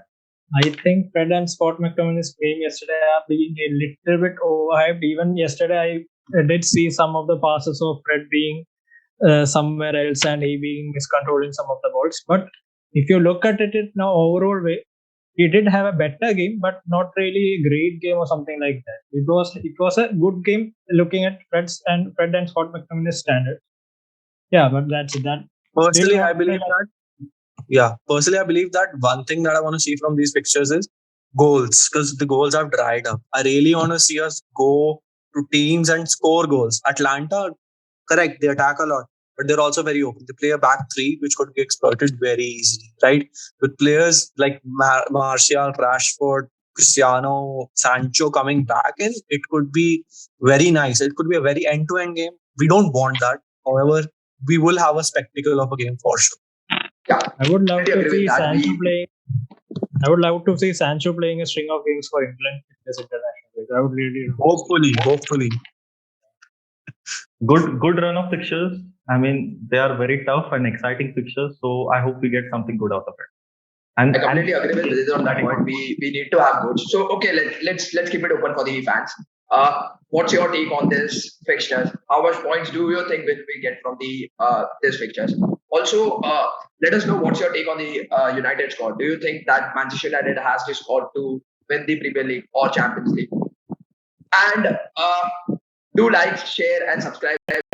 I think Fred and Scott McTominay's game yesterday are being a little bit overhyped. Even yesterday, I did see some of the passes of Fred being somewhere else and he being miscontrolling some of the balls. But if you look at it now overall way, he did have a better game, but not really a great game or something like that. It was a good game looking at Fred and Scott McTominay's standards. Yeah, but that's it. Personally, I believe that one thing that I want to see from these pictures is goals, because the goals have dried up. I really want to see us go to teams and score goals. Atlanta, correct, they attack a lot, but they're also very open. They play a back three, which could be exploited very easily, right? With players like Martial, Rashford, Cristiano, Sancho coming back in, it could be very nice. It could be a very end-to-end game. We don't want that. However, we will have a spectacle of a game for sure. Yeah, I would love to see that. Sancho playing. I would love to see Sancho playing a string of games for England in this international league. I would really. Hopefully. Good run of fixtures. I mean, they are very tough and exciting fixtures. So I hope we get something good out of it. And I completely agree with Vidit on that point. We need to have goals. So okay, let's keep it open for the fans. What's your take on this fixtures? How much points do you think will we get from the this fixtures? Also, let us know what's your take on the United squad. Do you think that Manchester United has the squad to win the Premier League or Champions League? And do like, share, and subscribe